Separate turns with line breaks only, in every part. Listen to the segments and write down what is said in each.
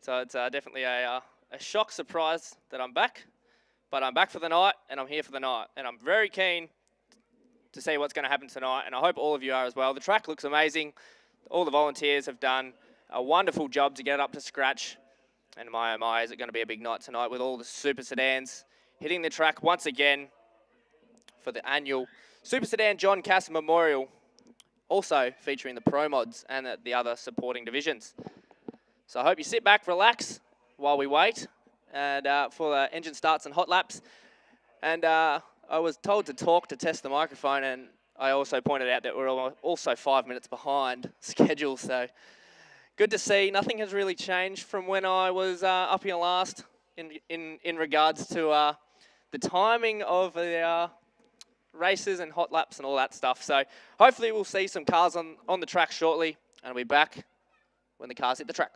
So it's definitely a shock surprise that I'm back. But I'm back for the night, and I'm here for the night. And I'm very keen to see what's going to happen tonight, and I hope all of you are as well. The track looks amazing. All the volunteers have done a wonderful job to get it up to scratch. And my, oh my, is it going to be a big night tonight with all the super sedans hitting the track once again for the annual Super Sedan John Cassin Memorial, also featuring the Pro Mods and the other supporting divisions. So I hope you sit back, relax while we wait and for the engine starts and hot laps. And I was told to talk to test the microphone, and I also pointed out that we're also 5 minutes behind schedule. So good to see. Nothing has really changed from when I was up here last in regards to the timing of the races and hot laps and all that stuff. So hopefully we'll see some cars on the track shortly, and we'll be back when the cars hit the track.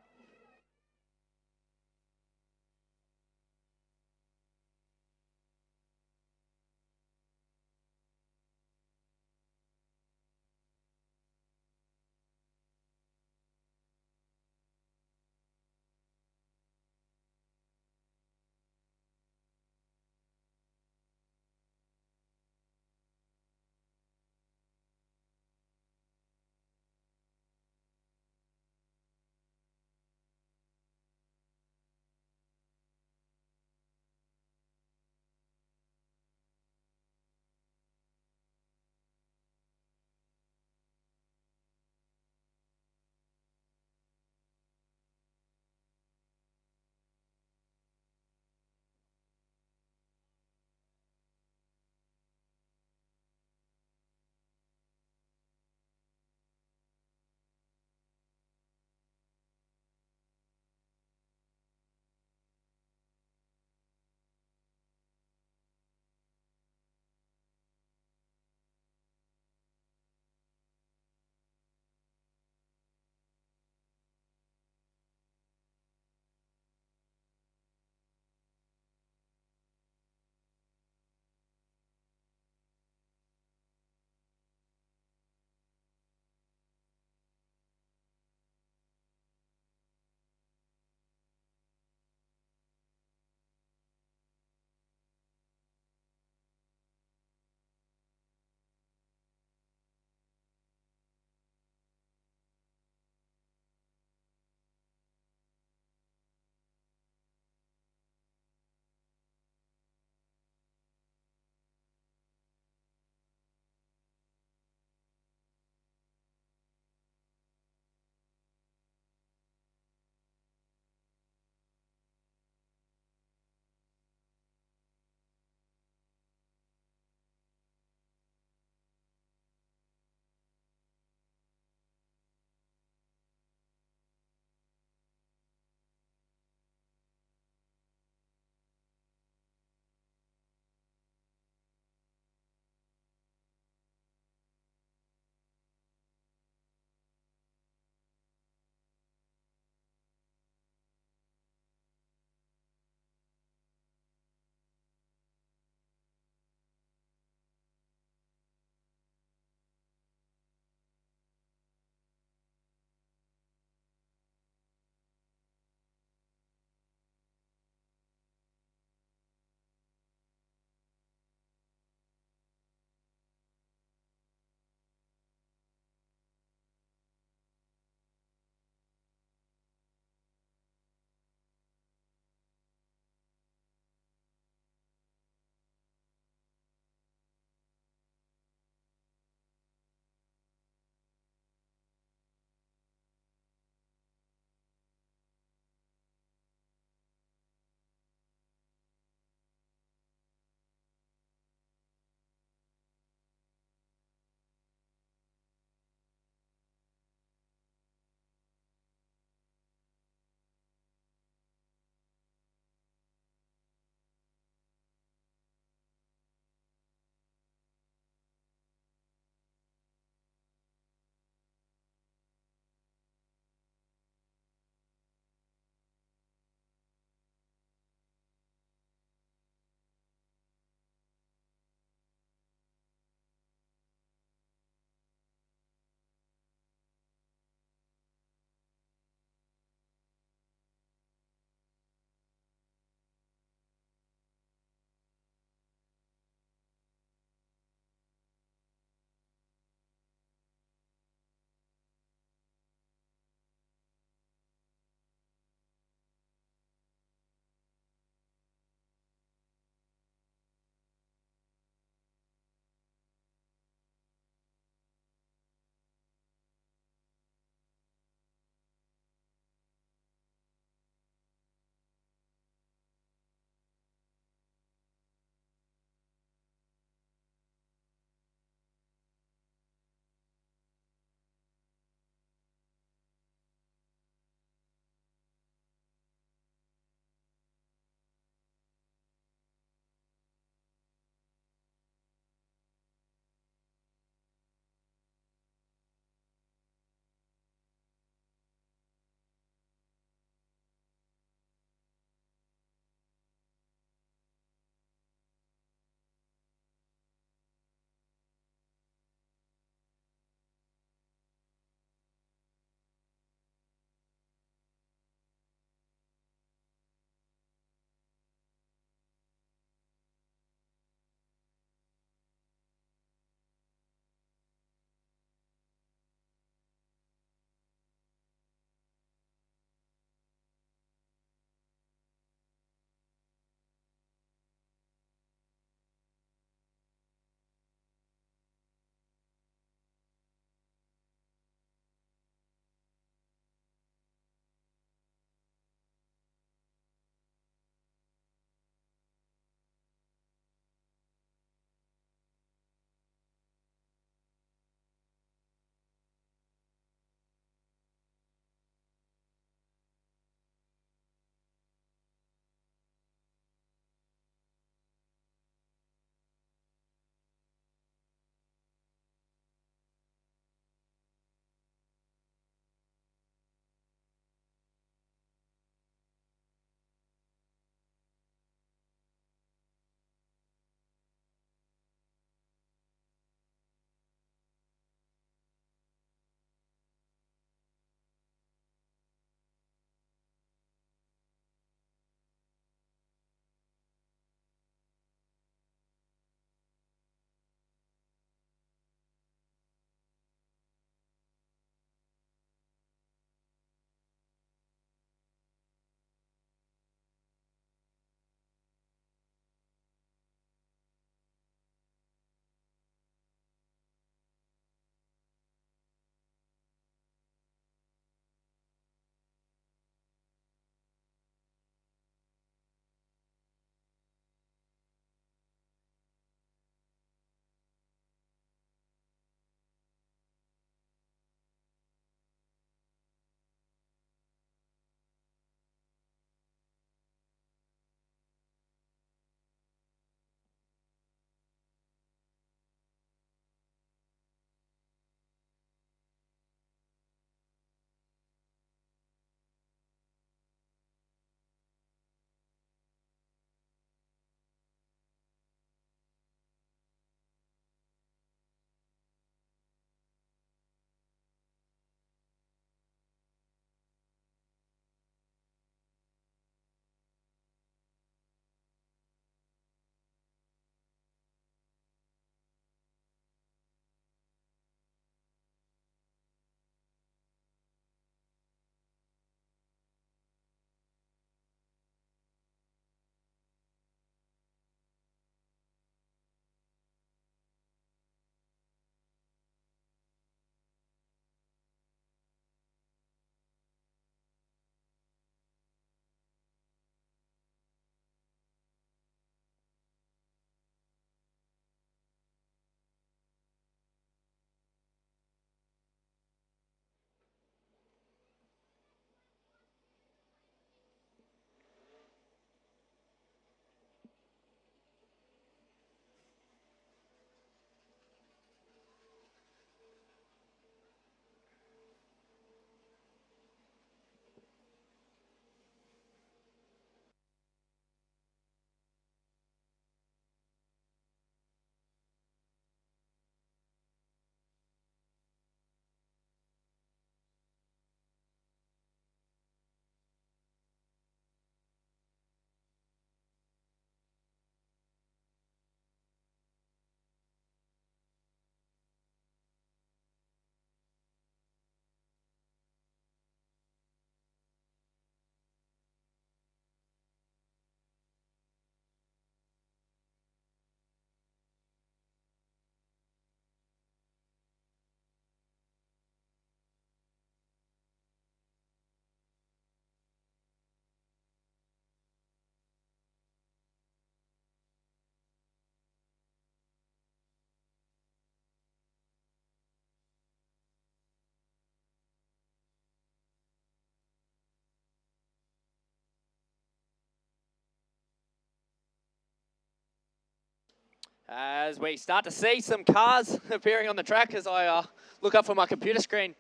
As we start to see some cars appearing on the track as I look up from my computer screen.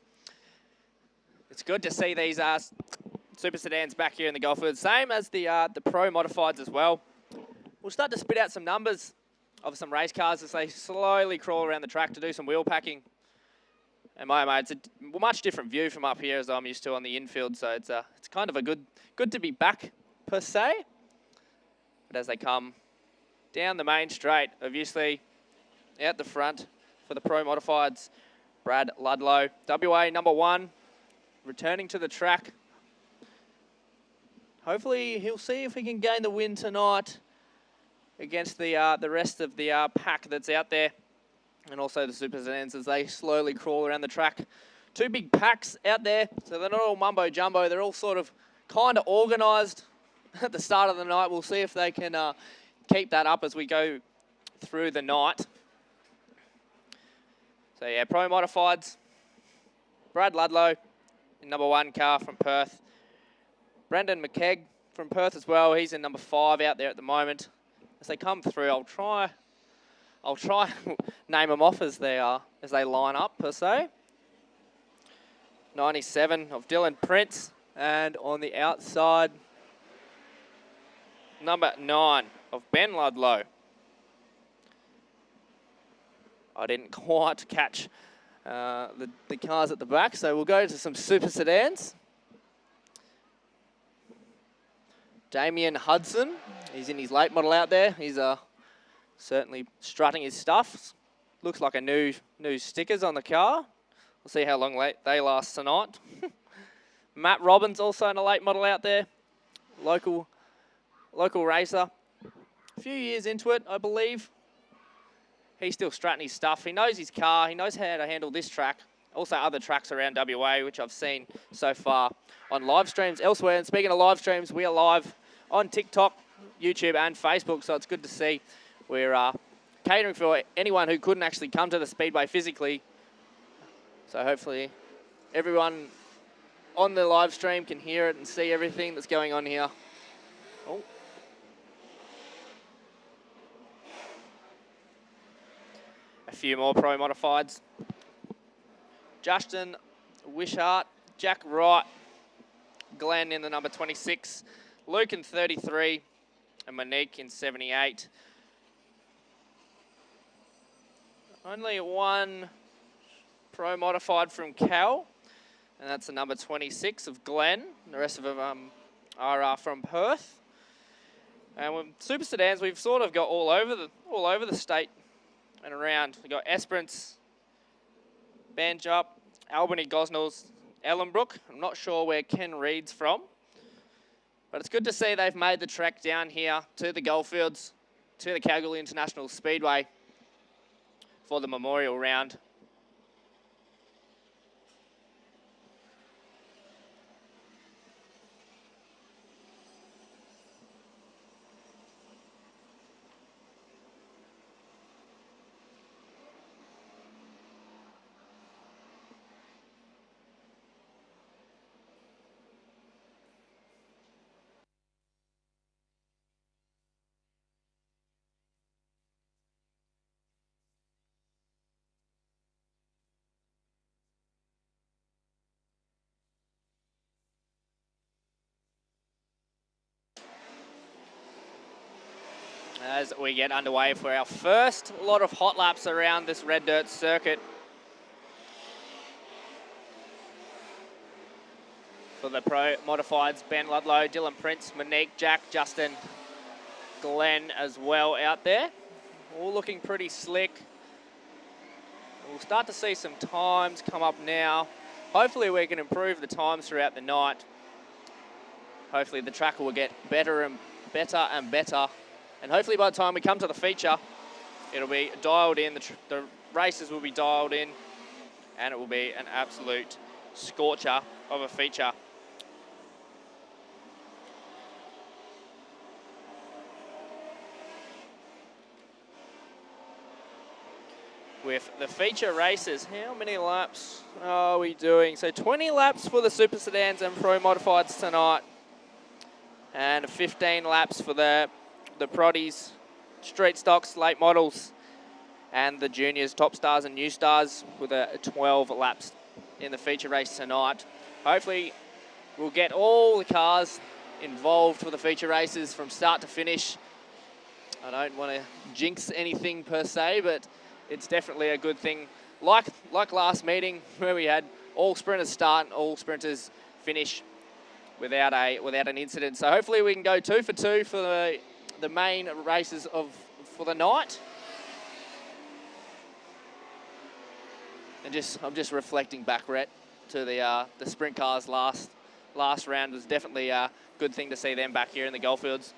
It's good to see these super sedans back here in the Goldfield, same as the Pro Modifieds as well. We'll start to spit out some numbers of some race cars as they slowly crawl around the track to do some wheel packing. And it's a much different view from up here as I'm used to on the infield, so it's kind of a good to be back per se. But as they come down the main straight, obviously out the front for the Pro Modifieds, Brad Ludlow, WA number 1, returning to the track. Hopefully he'll see if he can gain the win tonight against the rest of the pack that's out there, and also the Super Sedans as they slowly crawl around the track. 2 big packs out there, so they're not all mumbo jumbo. They're all sort of kind of organised at the start of the night. We'll see if they can keep that up as we go through the night. So yeah, Pro Modifieds, Brad Ludlow in number 1 car from Perth. Brendan McKegg from Perth as well. He's in number 5 out there at the moment. As they come through, I'll try name them off as they line up per se. 97 of Dylan Prince, and on the outside, number 9 of Ben Ludlow. I didn't quite catch the cars at the back, so we'll go to some Super Sedans. Damien Hudson, he's in his late model out there. He's certainly strutting his stuff. Looks like a new stickers on the car. We'll see how long they last tonight. Matt Robbins also in a late model out there. Local racer. A few years into it, I believe. He's still strutting his stuff. He knows his car. He knows how to handle this track. Also other tracks around WA, which I've seen so far on live streams elsewhere. And speaking of live streams, we are live on TikTok, YouTube and Facebook, so it's good to see. We're catering for anyone who couldn't actually come to the Speedway physically. So hopefully everyone on the live stream can hear it and see everything that's going on here. Oh. A few more Pro Modifieds. Justin Wishart, Jack Wright, Glenn in the number 26, Luke in 33, and Monique in 78. Only one Pro Modified from Cal, and that's the number 26 of Glenn. The rest of them are from Perth. And with Super Sedans, we've sort of got all over the state and around. We've got Esperance, Banjup, Albany, Gosnells, Ellenbrook. I'm not sure where Ken Reed's from, but it's good to see they've made the trek down here to the Goldfields, to the Kalgoorlie International Speedway for the memorial round. As we get underway for our first lot of hot laps around this red dirt circuit. For the Pro Modifieds, Ben Ludlow, Dylan Prince, Monique, Jack, Justin, Glenn as well out there. All looking pretty slick. We'll start to see some times come up now. Hopefully we can improve the times throughout the night. Hopefully the track will get better and better and better. And hopefully by the time we come to the feature, it'll be dialed in, the races will be dialed in, and it will be an absolute scorcher of a feature. With the feature races, how many laps are we doing? So 20 laps for the Super Sedans and Pro Modifieds tonight, and 15 laps for the Proddies, Street Stocks, Late Models, and the juniors, top stars and new stars, with a 12 laps in the feature race tonight. Hopefully we'll get all the cars involved for the feature races from start to finish. I don't want to jinx anything per se, but it's definitely a good thing. Like last meeting where we had all sprinters start and all sprinters finish without an incident. So hopefully we can go 2 for 2 for the main races for the night. And I'm just reflecting back, Rhett, to the sprint cars last round. Was definitely a good thing to see them back here in the Goldfields.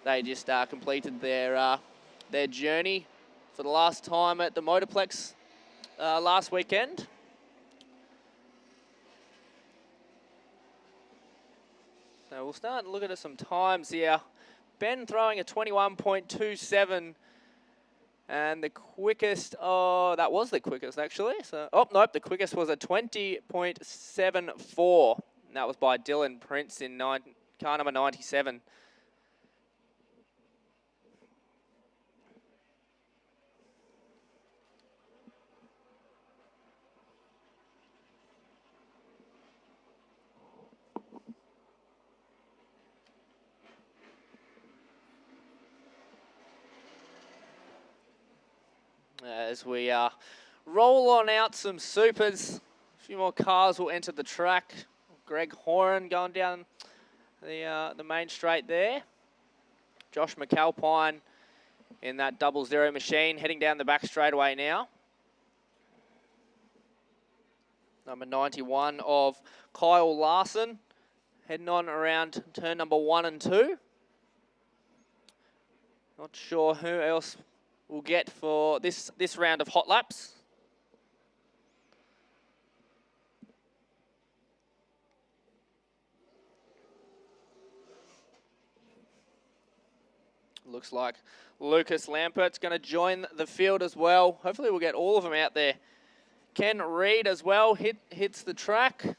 They just completed their journey for the last time at the Motorplex last weekend. So we'll start looking at some times here. Ben throwing a 21.27, and the quickest, that was the quickest actually. So, nope, the quickest was a 20.74. And that was by Dylan Prince in car number 97. As we roll on out some supers, a few more cars will enter the track. Greg Horan going down the main straight there. Josh McAlpine in that 00 machine, heading down the back straightaway now. Number 91 of Kyle Larson, heading on around turn number 1 and 2. Not sure who else we'll get for this round of hot laps. Looks like Lucas Lampert's going to join the field as well. Hopefully we'll get all of them out there. Ken Reed as well hits the track.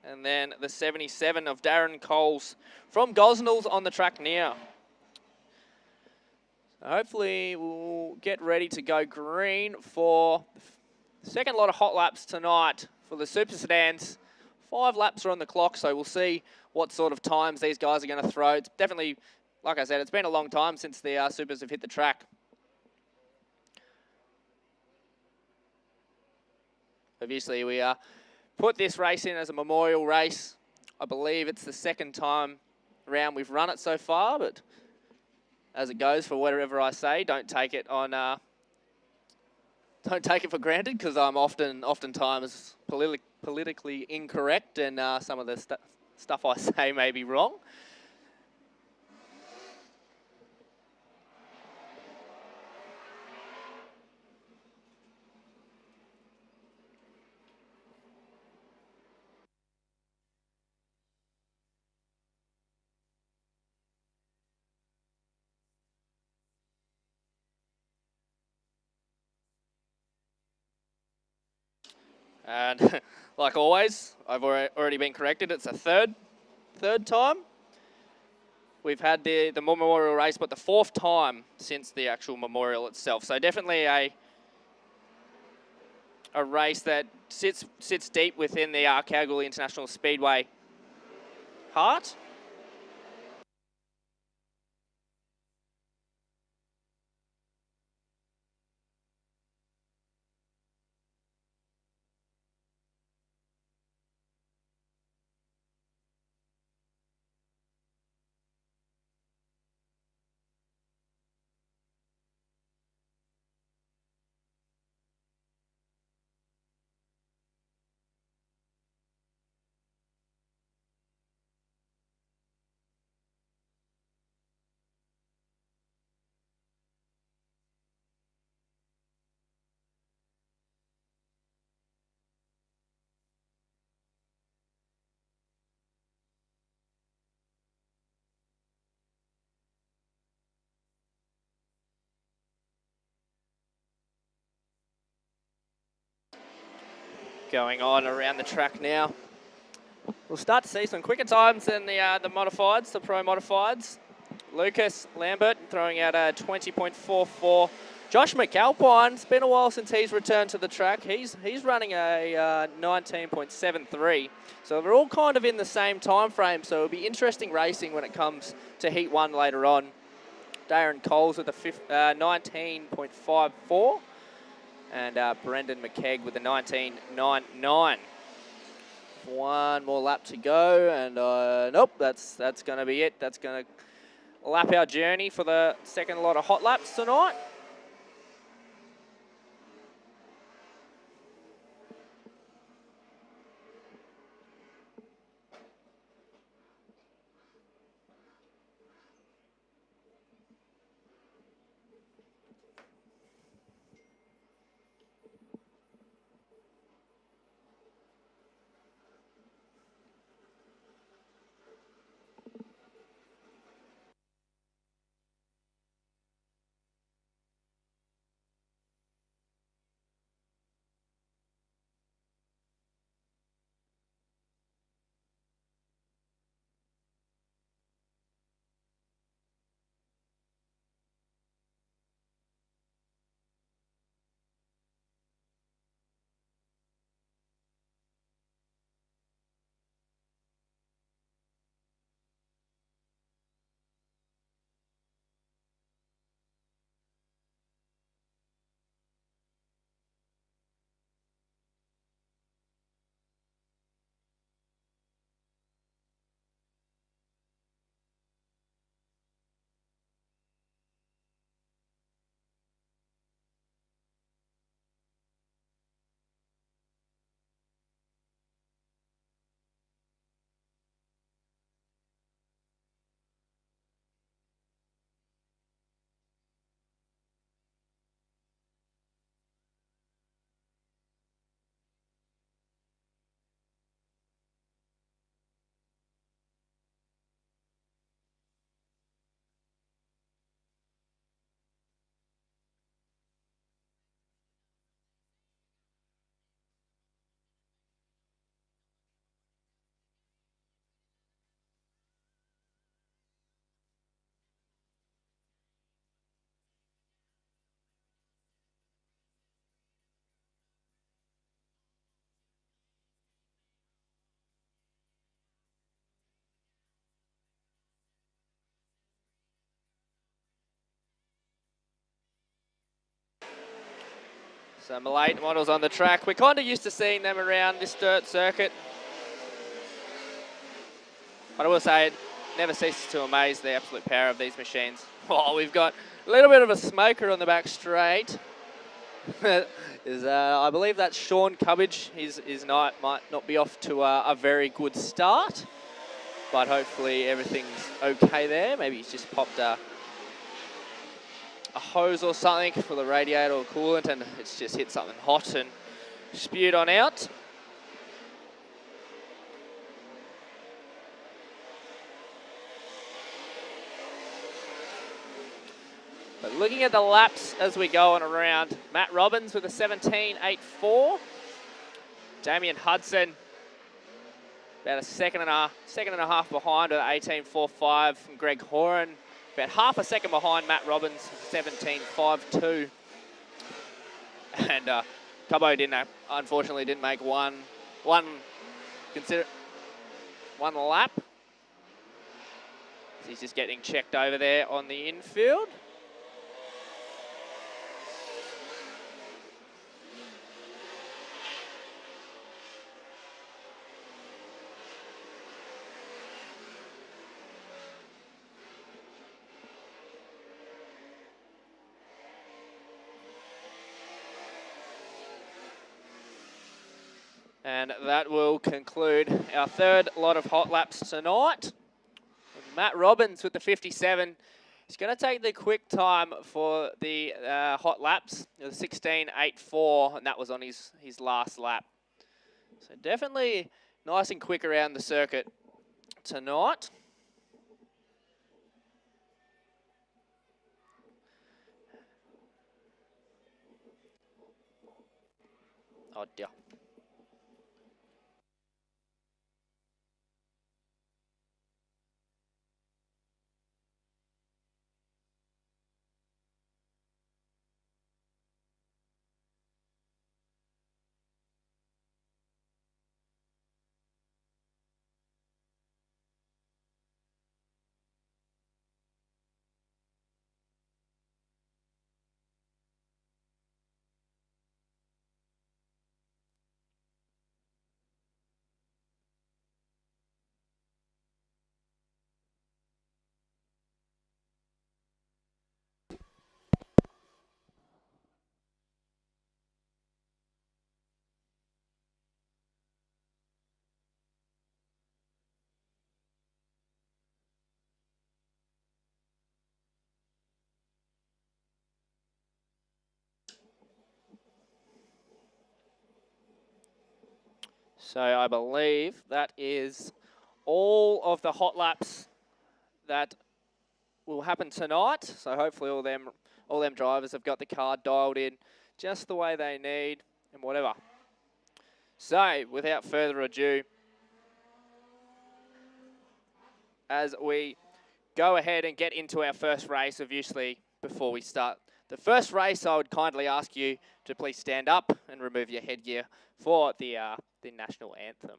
And then the 77 of Darren Coles from Gosnells on the track now. Hopefully we'll get ready to go green for the second lot of hot laps tonight for the Super Sedans. 5 laps are on the clock, so we'll see what sort of times these guys are going to throw. It's definitely, like I said, it's been a long time since the Supers have hit the track. Obviously, we put this race in as a memorial race. I believe it's the second time round we've run it so far, but as it goes, for whatever I say, don't take it for granted, because I'm oftentimes politically incorrect, and some of the stuff I say may be wrong. And like always, I've already been corrected. It's a third time we've had the memorial race, but the 4th time since the actual memorial itself. So definitely a race that sits deep within the Kalgoorlie International Speedway heart. Going on around the track now. We'll start to see some quicker times than the modifieds, the pro modifieds. Lucas Lambert throwing out a 20.44 Josh McAlpine, it's been a while since he's returned to the track. He's running a 19.73. So we're all kind of in the same time frame, so it'll be interesting racing when it comes to Heat 1 later on. Darren Coles with a 19.54. And Brendan McKegg with a 19.99. One more lap to go, and nope, that's going to be it. That's going to lap our journey for the second lot of hot laps tonight. So Malay models on the track. We're kind of used to seeing them around this dirt circuit. But I will say it never ceases to amaze the absolute power of these machines. Oh, we've got a little bit of a smoker on the back straight. I believe that's Sean Cubbage. His night might not be off to a very good start. But hopefully everything's okay there. Maybe he's just popped a hose or something for the radiator or coolant, and it's just hit something hot and spewed on out. But looking at the laps as we go on around, Matt Robbins with a 17.84. Damien Hudson about a second and a half behind with 18.45 from Greg Horan. About half a second behind Matt Robbins, 17.52. And Cubbo unfortunately didn't make one lap. He's just getting checked over there on the infield. And that will conclude our third lot of hot laps tonight. Matt Robbins with the 57. He's going to take the quick time for the hot laps, 16.84, and that was on his last lap. So definitely nice and quick around the circuit tonight. Oh dear. So I believe that is all of the hot laps that will happen tonight. So hopefully all them drivers have got the car dialed in just the way they need and whatever. So without further ado, as we go ahead and get into our first race, obviously before we start the first race, I would kindly ask you to please stand up and remove your headgear for the national anthem.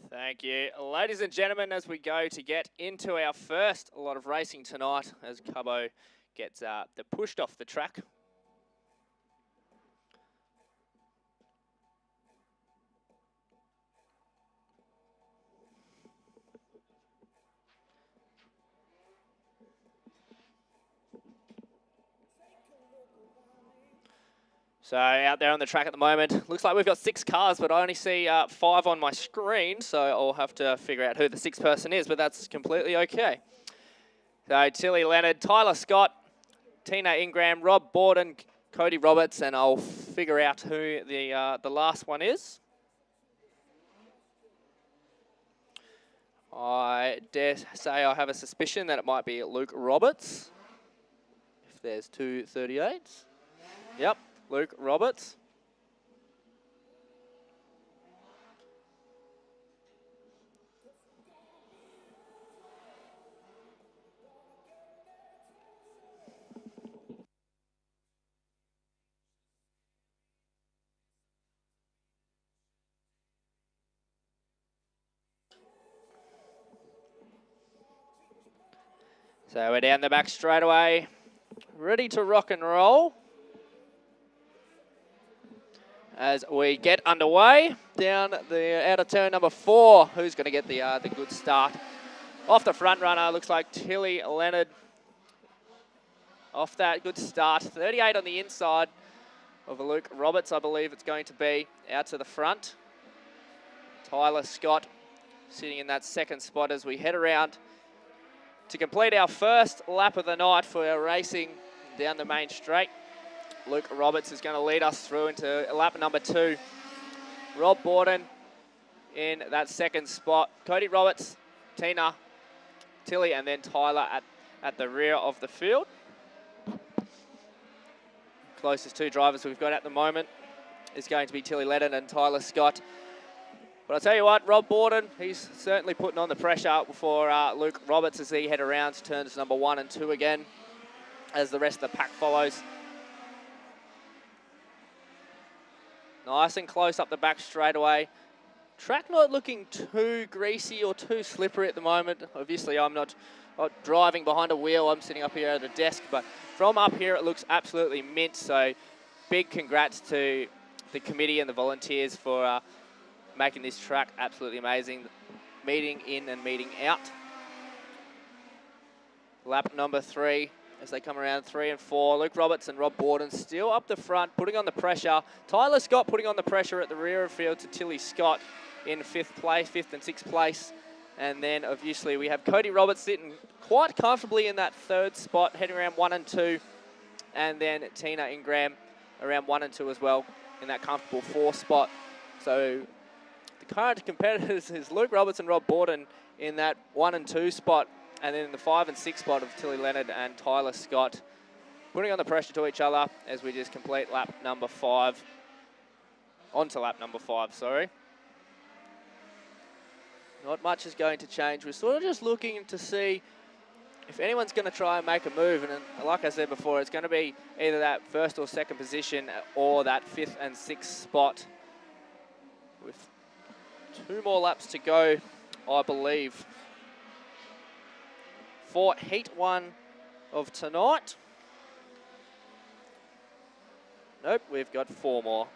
Thank you. Ladies and gentlemen, as we go to get into our first lot of racing tonight, as Cubbo gets pushed off the track. So out there on the track at the moment, looks like we've got 6 cars, but I only see 5 on my screen, so I'll have to figure out who the 6th person is, but that's completely okay. So Tilly Leonard, Tyler Scott, Tina Ingram, Rob Borden, Cody Roberts, and I'll figure out who the last one is. I dare say I have a suspicion that it might be Luke Roberts, if there's 2 38s. Yep. Luke Roberts. So we're down the back straight away, ready to rock and roll. As we get underway down the outer turn number 4, who's going to get the good start? Off the front runner, looks like Tilly Leonard. Off that good start, 38 on the inside of Luke Roberts, I believe it's going to be, out to the front. Tyler Scott sitting in that 2nd spot as we head around to complete our first lap of the night for our racing down the main straight. Luke Roberts is going to lead us through into lap number 2. Rob Borden in that 2nd spot. Cody Roberts, Tina, Tilly, and then Tyler at the rear of the field. Closest 2 drivers we've got at the moment is going to be Tilly Leonard and Tyler Scott. But I'll tell you what, Rob Borden, he's certainly putting on the pressure for Luke Roberts as he head around to turns number 1 and 2 again, as the rest of the pack follows. Nice and close up the back straight away. Track not looking too greasy or too slippery at the moment. Obviously, I'm not driving behind a wheel. I'm sitting up here at a desk. But from up here, it looks absolutely mint. So big congrats to the committee and the volunteers for making this track absolutely amazing. Meeting in and meeting out. Lap number 3. As they come around 3 and 4, Luke Roberts and Rob Borden still up the front, putting on the pressure. Tyler Scott putting on the pressure at the rear of field to Tilly Scott in 5th and 6th place. And then obviously we have Cody Roberts sitting quite comfortably in that 3rd spot, heading around 1 and 2. And then Tina Ingram around 1 and 2 as well in that comfortable 4th spot. So the current competitors is Luke Roberts and Rob Borden in that 1 and 2 spot, and then in the 5 and 6 spot of Tilly Leonard and Tyler Scott, putting on the pressure to each other as we just complete lap number 5. Onto lap number 5, sorry. Not much is going to change. We're sort of just looking to see if anyone's going to try and make a move. And like I said before, it's going to be either that first or second position or that 5th and 6th spot. With 2 more laps to go, I believe, for Heat 1 of tonight. Nope, we've got 4 more.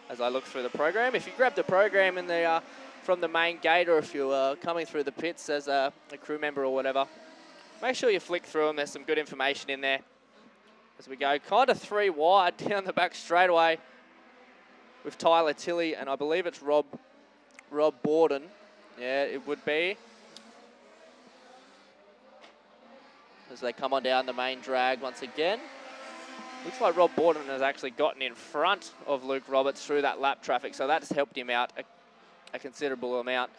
As I look through the program, if you grab the program in the from the main gate, or if you're coming through the pits as a crew member or whatever, make sure you flick through them. There's some good information in there. As we go kind of 3 wide down the back straightaway with Tyler Tilley, and I believe it's Rob Borden. Yeah, it would be. As they come on down the main drag once again. Looks like Rob Borden has actually gotten in front of Luke Roberts through that lap traffic, so that's helped him out a considerable amount.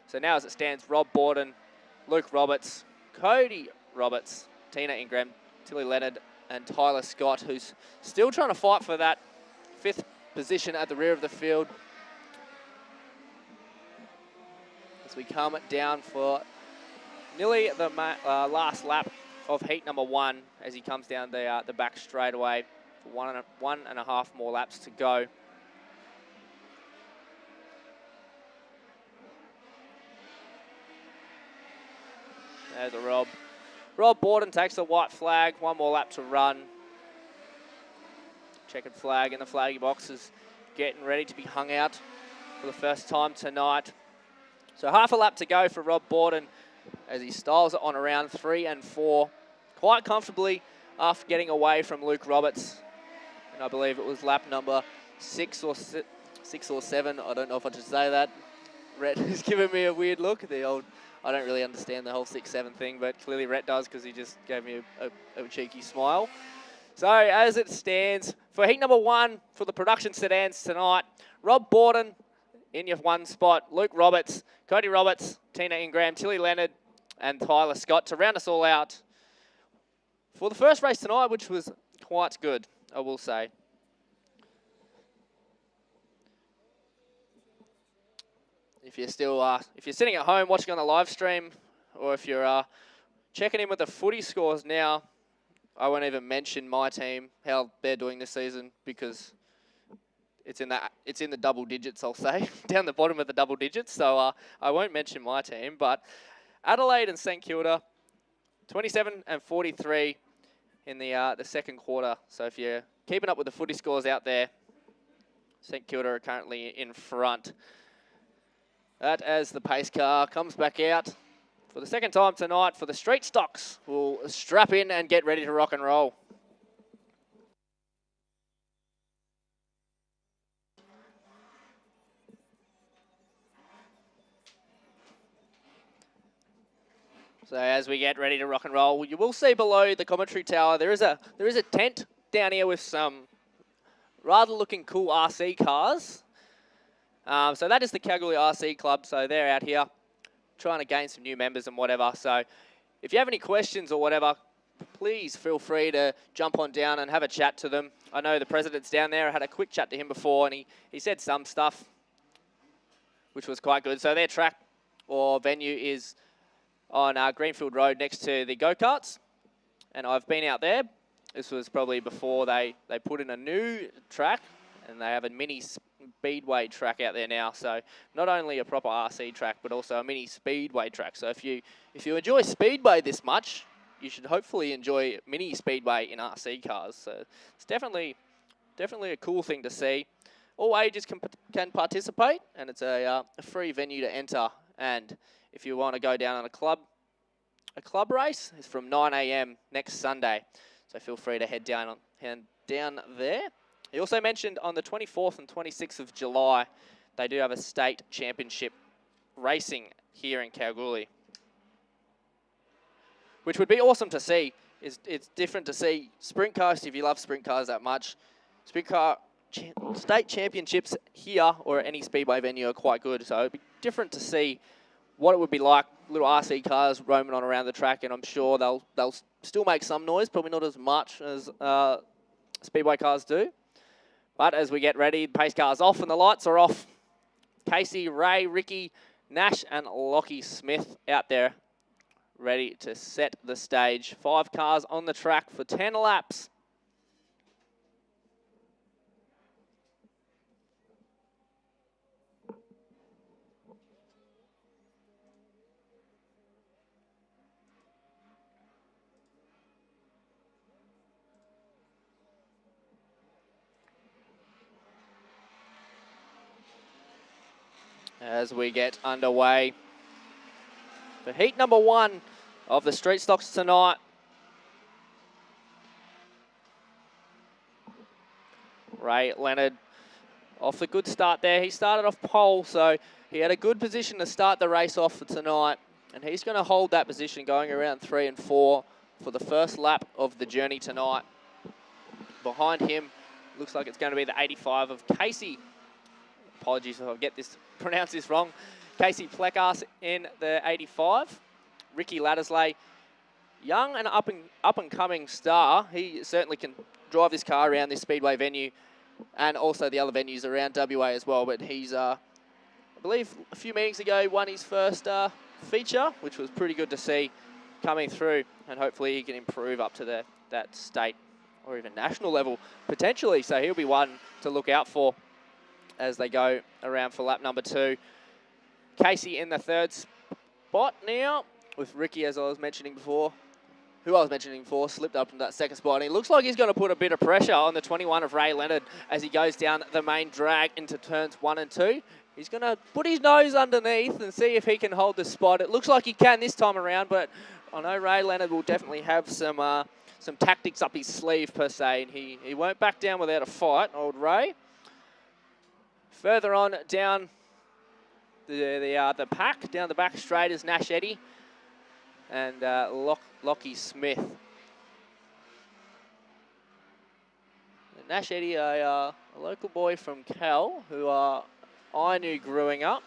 So now as it stands, Rob Borden, Luke Roberts, Cody Roberts, Tina Ingram, Tilly Leonard, and Tyler Scott, who's still trying to fight for that 5th position at the rear of the field. As we come down for nearly the last lap of heat number 1 as he comes down the back straightaway for one and a half more laps to go. There's a Rob. Rob Borden takes the white flag, 1 more lap to run. Checkered flag in the flaggy box is getting ready to be hung out for the first time tonight. So half a lap to go for Rob Borden as he styles it on around 3 and 4, quite comfortably after getting away from Luke Roberts. And I believe it was lap number 6 or 7. I don't know if I should say that. Rhett is giving me a weird look. I don't really understand the whole 6-7 thing, but clearly Rhett does because he just gave me a cheeky smile. So as it stands, for heat number 1 for the production sedans tonight, Rob Borden in your 1 spot, Luke Roberts, Cody Roberts, Tina Ingram, Tilly Leonard, and Tyler Scott to round us all out for the first race tonight, which was quite good, I will say. If you're still, if you're sitting at home watching on the live stream, or if you're checking in with the footy scores now, I won't even mention my team, how they're doing this season, because it's in the double digits, I'll say, down the bottom of the double digits. So I won't mention my team, but Adelaide and St Kilda, 27 and 43 in the second quarter. So if you're keeping up with the footy scores out there, St Kilda are currently in front. That as the pace car comes back out for the second time tonight for the street stocks, we'll strap in and get ready to rock and roll. So as we get ready to rock and roll, you will see below the commentary tower there is a tent down here with some rather looking cool RC cars. So that is the Kalgoorlie RC Club. So they're out here trying to gain some new members and whatever. So if you have any questions or whatever, please feel free to jump on down and have a chat to them. I know the president's down there. I had a quick chat to him before, and he said some stuff, which was quite good. So their track or venue is on Greenfield Road next to the go-karts. And I've been out there. This was probably before they put in a new track, and they have a mini Speedway track out there now. So not only a proper RC track, but also a mini Speedway track. So if you enjoy Speedway this much, you should hopefully enjoy mini Speedway in RC cars. So it's definitely a cool thing to see. All ages can participate, and it's a free venue to enter. And if you want to go down on a club race, it's from 9 a.m. next Sunday. So feel free to head down there. He also mentioned on the 24th and 26th of July, they do have a state championship racing here in Kalgoorlie, which would be awesome to see. It's different to see sprint cars if you love sprint cars that much. Sprint car state championships here or at any Speedway venue are quite good. So it'd be different to see what it would be like, little RC cars roaming on around the track, and I'm sure they'll still make some noise, probably not as much as Speedway cars do. But as we get ready, the pace car's off and the lights are off. Casey, Ray, Ricky, Nash, and Lockie Smith out there ready to set the stage. 5 cars on the track for 10 laps. As we get underway for heat number 1 of the street stocks tonight. Ray Leonard off a good start there. He started off pole, so he had a good position to start the race off for tonight. And he's going to hold that position going around 3 and 4 for the first lap of the journey tonight. Behind him, looks like it's going to be the 85 of Casey. Apologies if I pronounce this wrong. Casey Plekas in the 85. Ricky Laddersley, young and up and coming star. He certainly can drive this car around this Speedway venue and also the other venues around WA as well. But he's, I believe, a few meetings ago won his first feature, which was pretty good to see coming through. And hopefully he can improve up to that state or even national level potentially. So he'll be one to look out for as they go around for lap number 2. Casey in the 3rd spot now, with Ricky, as I was mentioning before, slipped up in that 2nd spot. And he looks like he's going to put a bit of pressure on the 21 of Ray Leonard as he goes down the main drag into turns 1 and 2. He's going to put his nose underneath and see if he can hold the spot. It looks like he can this time around, but I know Ray Leonard will definitely have some tactics up his sleeve per se, and he won't back down without a fight, old Ray. Further on down the pack, down the back straight is Nash Eddy and Lockie Smith. And Nash Eddy, a local boy from Cal, who I knew growing up.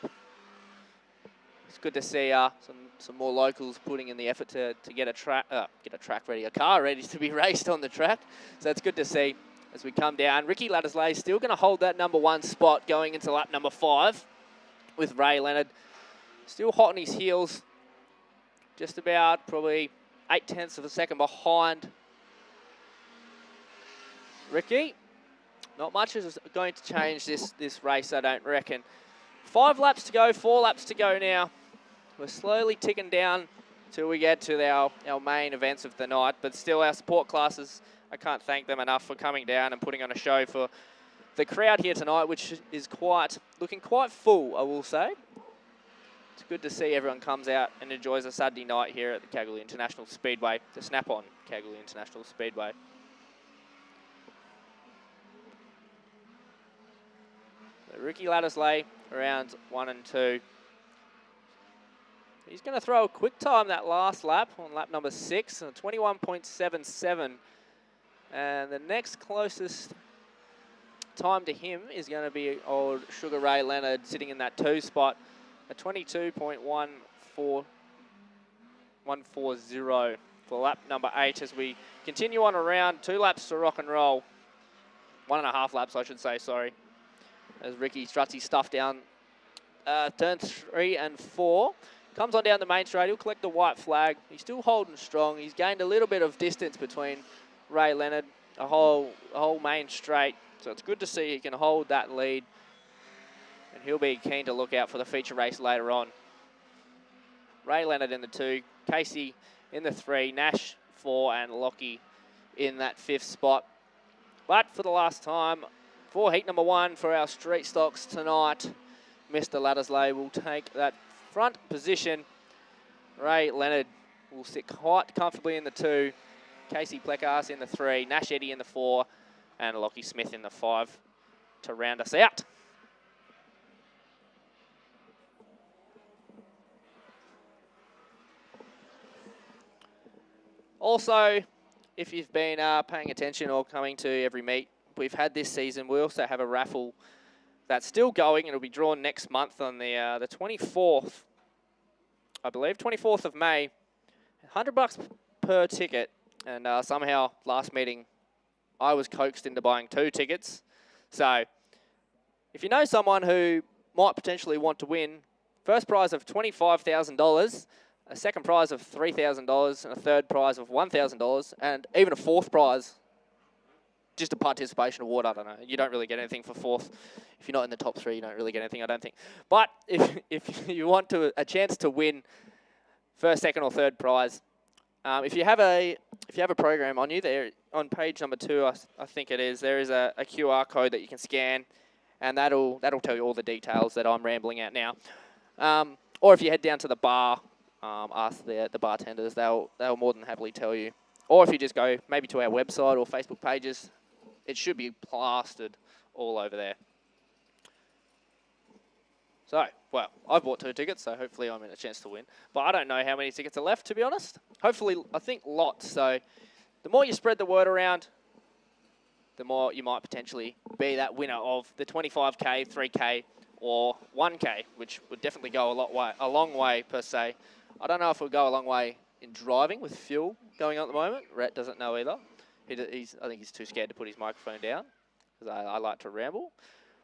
It's good to see some more locals putting in the effort to get a car ready to be raced on the track. So it's good to see as we come down. Ricky Laddersley still going to hold that number 1 spot going into lap number 5 with Ray Leonard still hot on his heels, just about probably 0.8 of a second behind Ricky. Not much is going to change this race, I don't reckon. 5 laps to go, 4 laps to go now. We're slowly ticking down till we get to our main events of the night, but still our support classes, I can't thank them enough for coming down and putting on a show for the crowd here tonight, which is looking quite full, I will say. It's good to see everyone comes out and enjoys a Saturday night here at the Kalgoorlie International Speedway, the Snap-on Kalgoorlie International Speedway. So Ricky Laddersley, rounds 1 and 2. He's going to throw a quick time that last lap on lap number 6, 21.77. And the next closest time to him is going to be old Sugar Ray Leonard sitting in that 2 spot, a 22.140 for lap number 8 as we continue on around 2 laps to rock and roll. 1.5 laps, I should say, sorry. As Ricky struts his stuff down turns 3 and 4. Comes on down the main straight, he'll collect the white flag. He's still holding strong. He's gained a little bit of distance between Ray Leonard, a whole main straight. So it's good to see he can hold that lead. And he'll be keen to look out for the feature race later on. Ray Leonard in the 2, Casey in the 3, Nash 4, and Lockie in that 5th spot. But for the last time, for heat number 1 for our street stocks tonight, Mr. Laddersley will take that front position. Ray Leonard will sit quite comfortably in the 2, Casey Plekas in the 3, Nash Eddy in the 4, and Lockie Smith in the 5 to round us out. Also, if you've been paying attention or coming to every meet we've had this season, we also have a raffle that's still going. It'll be drawn next month on the 24th, I believe, 24th of May. $100 per ticket, and somehow last meeting I was coaxed into buying 2 tickets. So if you know someone who might potentially want to win, first prize of $25,000, a second prize of $3,000, and a third prize of $1,000, and even a fourth prize, just a participation award. I don't know. You don't really get anything for fourth. If you're not in the top 3, you don't really get anything, I don't think. But if you want a chance to win first, second, or third prize, if you have a program on you there on page number 2, I think it is. There is a QR code that you can scan, and that'll tell you all the details that I'm rambling at now. Or if you head down to the bar, ask the bartenders, they'll more than happily tell you. Or if you just go maybe to our website or Facebook pages, it should be plastered all over there. So, well, I've bought 2 tickets, so hopefully I'm in a chance to win. But I don't know how many tickets are left, to be honest. Hopefully, I think lots. So the more you spread the word around, the more you might potentially be that winner of the 25K, 3K, or 1K, which would definitely go a long way per se. I don't know if it would go a long way in driving with fuel going on at the moment. Rhett doesn't know either. I think he's too scared to put his microphone down, because I like to ramble.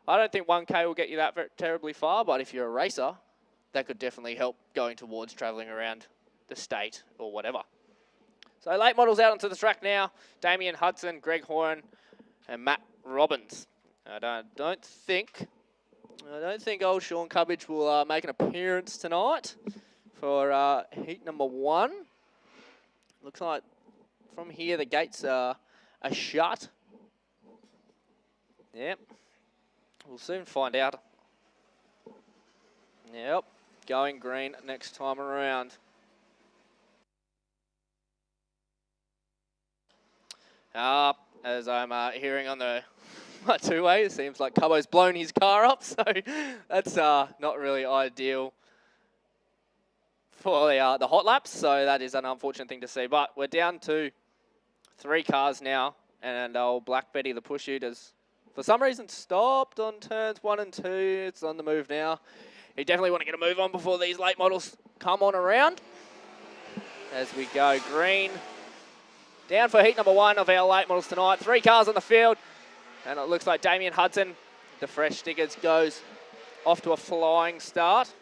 I don't think 1K will get you that terribly far, but if you're a racer, that could definitely help going towards travelling around the state or whatever. So late models out onto the track now. Damien Hudson, Greg Horan, and Matt Robbins. I don't think old Sean Cubbage will make an appearance tonight for heat number 1. Looks like from here the gates are shut. Yep. We'll soon find out. Yep, going green next time around. As I'm hearing on the two-way, it seems like Cubbo's blown his car up, so that's not really ideal for the hot laps, so that is an unfortunate thing to see. But we're down to 3 cars now, and old Black Betty, the push chute, has for some reason stopped on turns 1 and 2. It's on the move now. You definitely want to get a move on before these late models come on around. As we go green. Down for heat number 1 of our late models tonight. 3 cars on the field. And it looks like Damien Hudson, the fresh stickers, goes off to a flying start.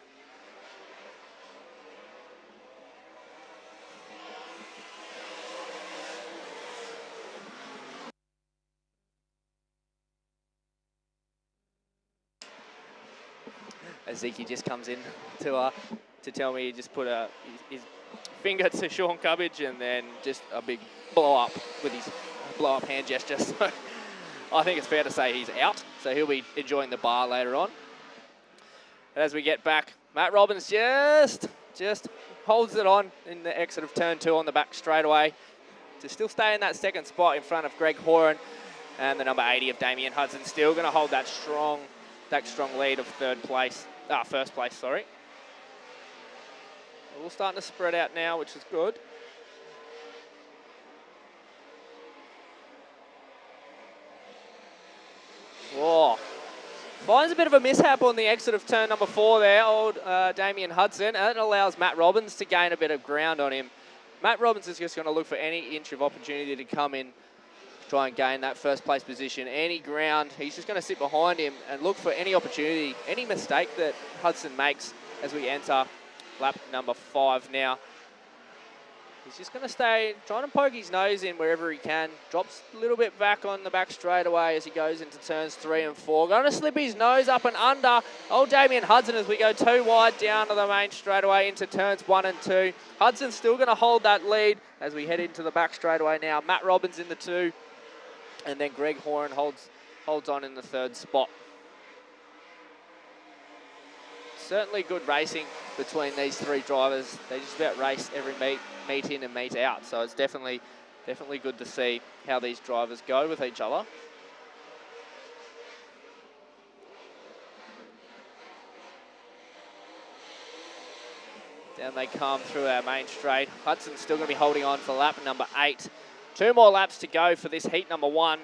Zeke just comes in to tell me he just put his finger to Sean Cubbage and then just a big blow up with his blow up hand gesture. So I think it's fair to say he's out. So he'll be enjoying the bar later on. As we get back, Matt Robbins just holds it on in the exit of turn 2 on the back straightaway to still stay in that second spot in front of Greg Horan, and the number 80 of Damien Hudson still going to hold that strong lead of first place, sorry. We're all starting to spread out now, which is good. Whoa. Finds a bit of a mishap on the exit of turn number 4 there, old Damien Hudson, and it allows Matt Robbins to gain a bit of ground on him. Matt Robbins is just going to look for any inch of opportunity to come in, try and gain that first place position. Any ground, he's just going to sit behind him and look for any opportunity, any mistake that Hudson makes as we enter lap number 5 now. He's just going to stay, trying to poke his nose in wherever he can. Drops a little bit back on the back straightaway as he goes into turns 3 and 4. Going to slip his nose up and under. Old Damien Hudson as we go 2 wide down to the main straightaway into turns 1 and 2. Hudson's still going to hold that lead as we head into the back straightaway now. Matt Robbins in the 2. And then Greg Horan holds on in the 3rd spot. Certainly good racing between these 3 drivers. They just about race every meet in and meet out. So it's definitely good to see how these drivers go with each other. Down they come through our main straight. Hudson's still going to be holding on for lap number 8. 2 more laps to go for this heat number 1.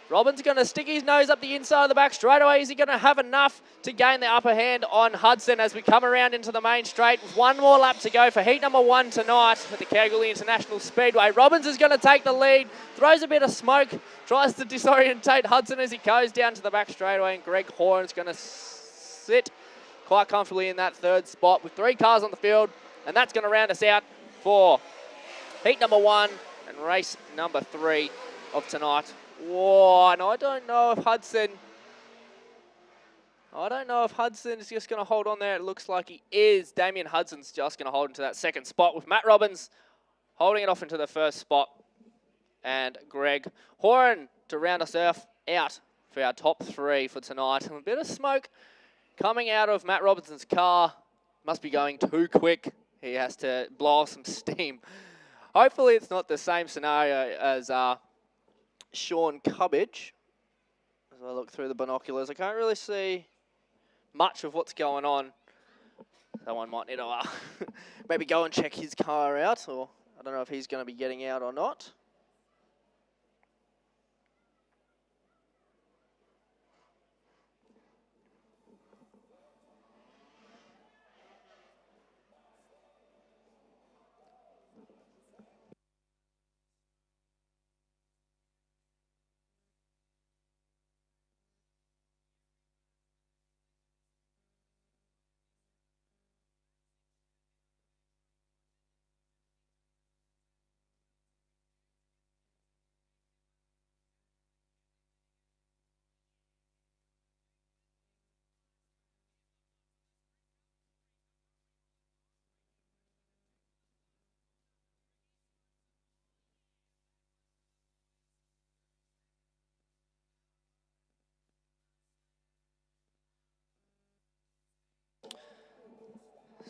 Robbins going to stick his nose up the inside of the back straight away. Is he going to have enough to gain the upper hand on Hudson as we come around into the main straight? With one more lap to go for heat number 1 tonight at the Kalgoorlie International Speedway. Robbins is going to take the lead, throws a bit of smoke, tries to disorientate Hudson as he goes down to the back straightaway, and Greg Horan's going to sit quite comfortably in that 3rd spot with 3 cars on the field, and that's going to round us out for heat number 1 and race number 3 of tonight. Whoa, and I don't know if Hudson is just going to hold on there. It looks like he is. Damien Hudson's just going to hold into that 2nd spot with Matt Robbins holding it off into the 1st spot. And Greg Horan to round us out for our top 3 for tonight. And a bit of smoke coming out of Matt Robinson's car. Must be going too quick. He has to blow off some steam. Hopefully it's not the same scenario as Sean Cubbage. As I look through the binoculars, I can't really see much of what's going on. Someone might need to maybe go and check his car out, or I don't know if he's going to be getting out or not.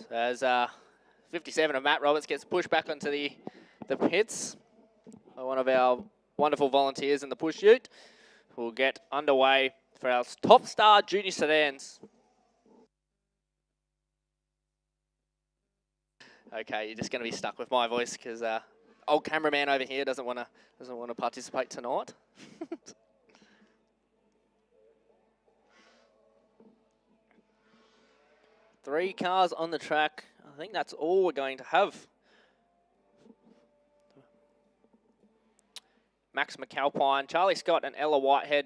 So as 57 of Matt Roberts gets pushed back onto the pits by one of our wonderful volunteers in the push chute, we'll get underway for our top star junior sedans. Okay, you're just going to be stuck with my voice because old cameraman over here doesn't want to participate tonight. 3 cars on the track. I think that's all we're going to have. Max McAlpine, Charlie Scott and Ella Whitehead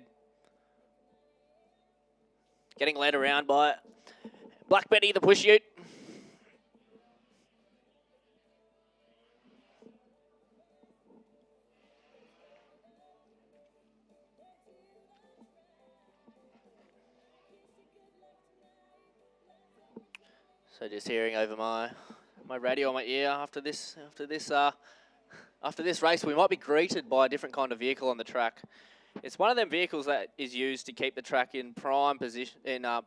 getting led around by Black Betty, the push ute. So just hearing over my radio on my ear after this race, we might be greeted by a different kind of vehicle on the track. It's one of them vehicles that is used to keep the track in prime position.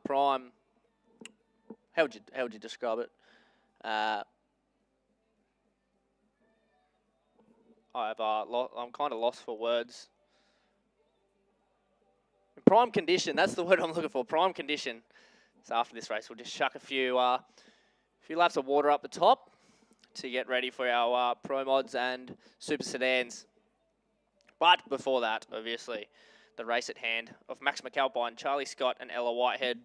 Prime. How would you describe it? I'm kind of lost for words. Prime condition. That's the word I'm looking for. Prime condition. So after this race, we'll just chuck a few laps of water up the top to get ready for our Pro Mods and Super Sedans. But before that, obviously, the race at hand of Max McAlpine, Charlie Scott and Ella Whitehead.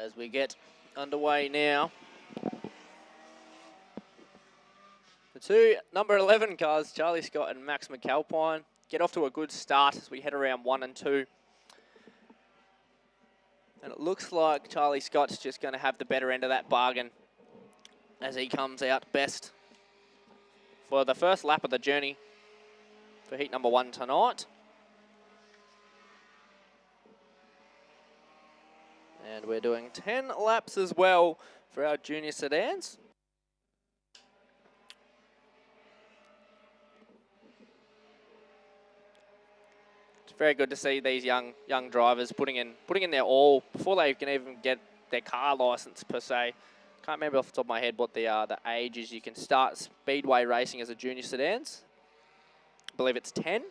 As we get underway now. The 2 number 11 cars, Charlie Scott and Max McAlpine, get off to a good start as we head around 1 and 2. And it looks like Charlie Scott's just going to have the better end of that bargain as he comes out best for the first lap of the journey for heat number 1 tonight. And we're doing 10 laps as well for our junior sedans. Very good to see these young drivers putting in their all before they can even get their car license per se. Can't remember off the top of my head what the age is. You can start Speedway racing as a junior sedans. I believe it's 10.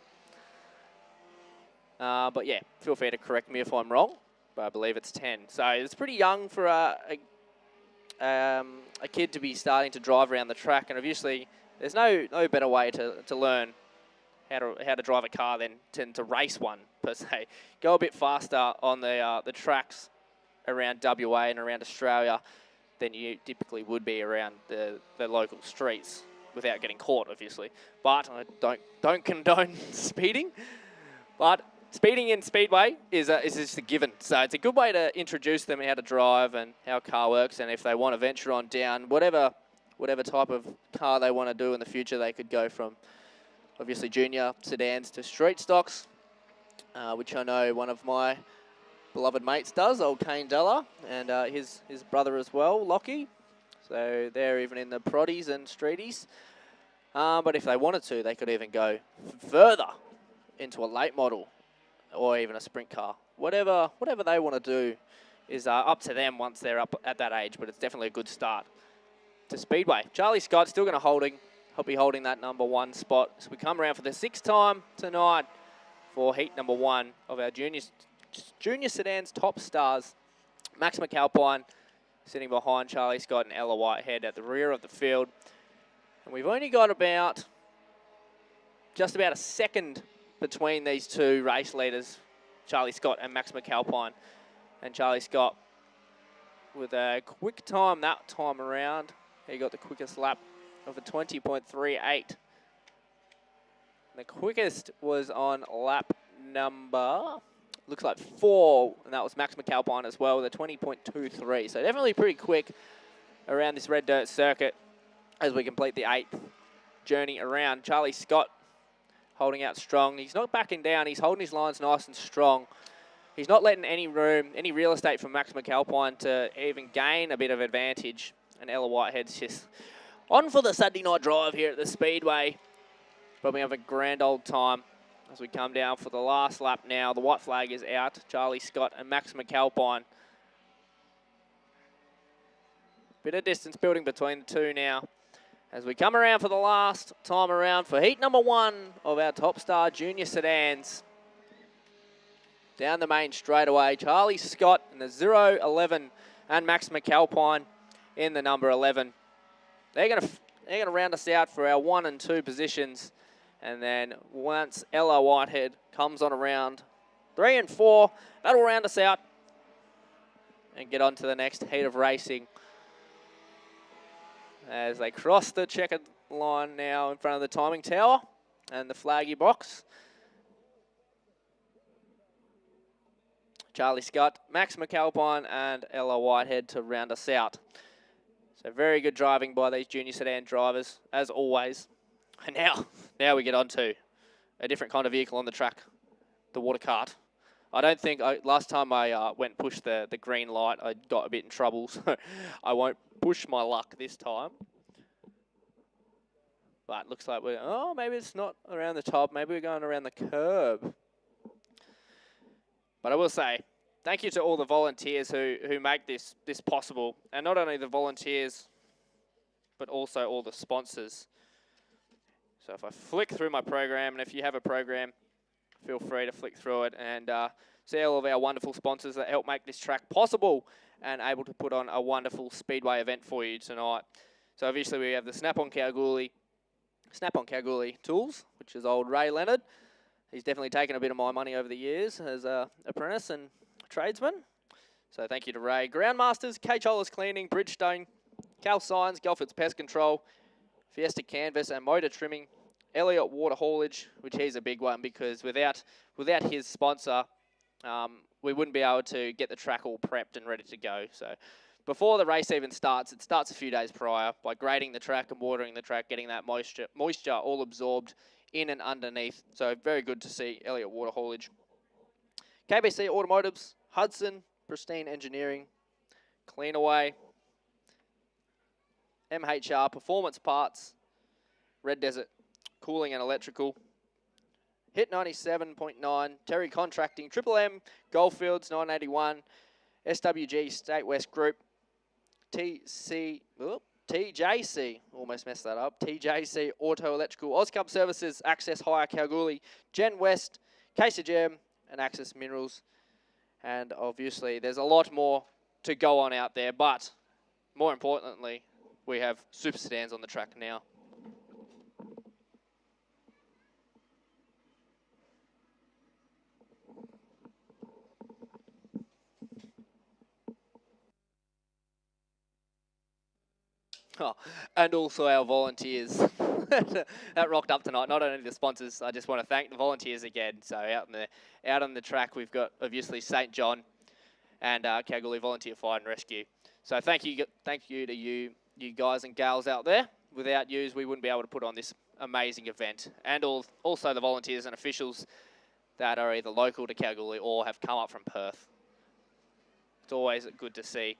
But yeah, feel free to correct me if I'm wrong. But I believe it's 10. So it's pretty young for a a kid to be starting to drive around the track, and obviously there's no better way to learn how to drive a car than to race one per se. Go a bit faster on the tracks around WA and around Australia than you typically would be around the local streets without getting caught, obviously. But I don't condone speeding, but speeding in Speedway is just a given. So it's a good way to introduce them how to drive and how a car works, and if they want to venture on down whatever type of car they want to do in the future, they could go from obviously junior sedans to street stocks, which I know one of my beloved mates does, old Kane Della, and his brother as well, Lockie. So they're even in the proddies and streeties. But if they wanted to, they could even go further into a late model or even a sprint car. Whatever they want to do is up to them once they're up at that age, but it's definitely a good start to Speedway. Charlie Scott still going to be holding that number 1 spot. So we come around for the 6th time tonight for heat number 1 of our junior sedans top stars. Max McAlpine sitting behind Charlie Scott and Ella Whitehead at the rear of the field. And we've only got just about a second between these two race leaders, Charlie Scott and Max McAlpine. And Charlie Scott with a quick time that time around. He got the quickest lap of a 20.38. The quickest was on lap number, looks like 4, and that was Max McAlpine as well with a 20.23. So definitely pretty quick around this red dirt circuit as we complete the 8th journey around. Charlie Scott holding out strong. He's not backing down. He's holding his lines nice and strong. He's not letting any real estate for Max McAlpine to even gain a bit of advantage. And Ella Whitehead's just on for the Saturday night drive here at the Speedway. But we have a grand old time as we come down for the last lap now. The white flag is out. Charlie Scott and Max McAlpine. Bit of distance building between the two now as we come around for the last time around for heat number 1 of our Top Star Junior Sedans. Down the main straightaway, Charlie Scott in the 0-11 and Max McAlpine in the number 11. They're gonna round us out for our 1 and 2 positions, and then once Ella Whitehead comes on around 3 and 4, that'll round us out and get on to the next heat of racing. As they cross the checkered line now in front of the timing tower and the flaggy box. Charlie Scott, Max McAlpine and Ella Whitehead to round us out. So very good driving by these junior sedan drivers, as always. And now we get on to a different kind of vehicle on the track, the water cart. I don't think, last time I went and pushed the green light, I got a bit in trouble, so I won't push my luck this time. But looks like maybe it's not around the top, maybe we're going around the curb. But I will say, thank you to all the volunteers who make this possible. And not only the volunteers, but also all the sponsors. So if I flick through my program, and if you have a program, feel free to flick through it and see all of our wonderful sponsors that help make this track possible and able to put on a wonderful Speedway event for you tonight. So obviously we have the Snap-on Kalgoorlie tools, which is old Ray Leonard. He's definitely taken a bit of my money over the years as an apprentice and tradesman. So thank you to Ray. Groundmasters, K-Choller's Cleaning, Bridgestone, Cal Signs, Gelford's Pest Control, Fiesta Canvas and Motor Trimming, Elliott Water Haulage, which he's a big one because without his sponsor, we wouldn't be able to get the track all prepped and ready to go. So before the race even starts, it starts a few days prior by grading the track and watering the track, getting that moisture all absorbed in and underneath. So very good to see Elliott Water Haulage. KBC Automotives, Hudson, Pristine Engineering, Cleanaway, MHR Performance Parts, Red Desert Cooling and Electrical, Hit 97.9, Terry Contracting, Triple M, Goldfields 981, SWG State West Group, TJC, almost messed that up, TJC Auto Electrical, Auscub Services, Access Hire Kalgoorlie, Gen West, KCGM, and Access Minerals. And obviously there's a lot more to go on out there, but more importantly, we have super sedans on the track now. Oh, and also our volunteers that rocked up tonight. Not only the sponsors, I just want to thank the volunteers again. So out on the track, we've got obviously St. John and Kalgoorlie Volunteer Fire and Rescue. So thank you to you guys and gals out there. Without yous, we wouldn't be able to put on this amazing event. And also the volunteers and officials that are either local to Kalgoorlie or have come up from Perth. It's always good to see.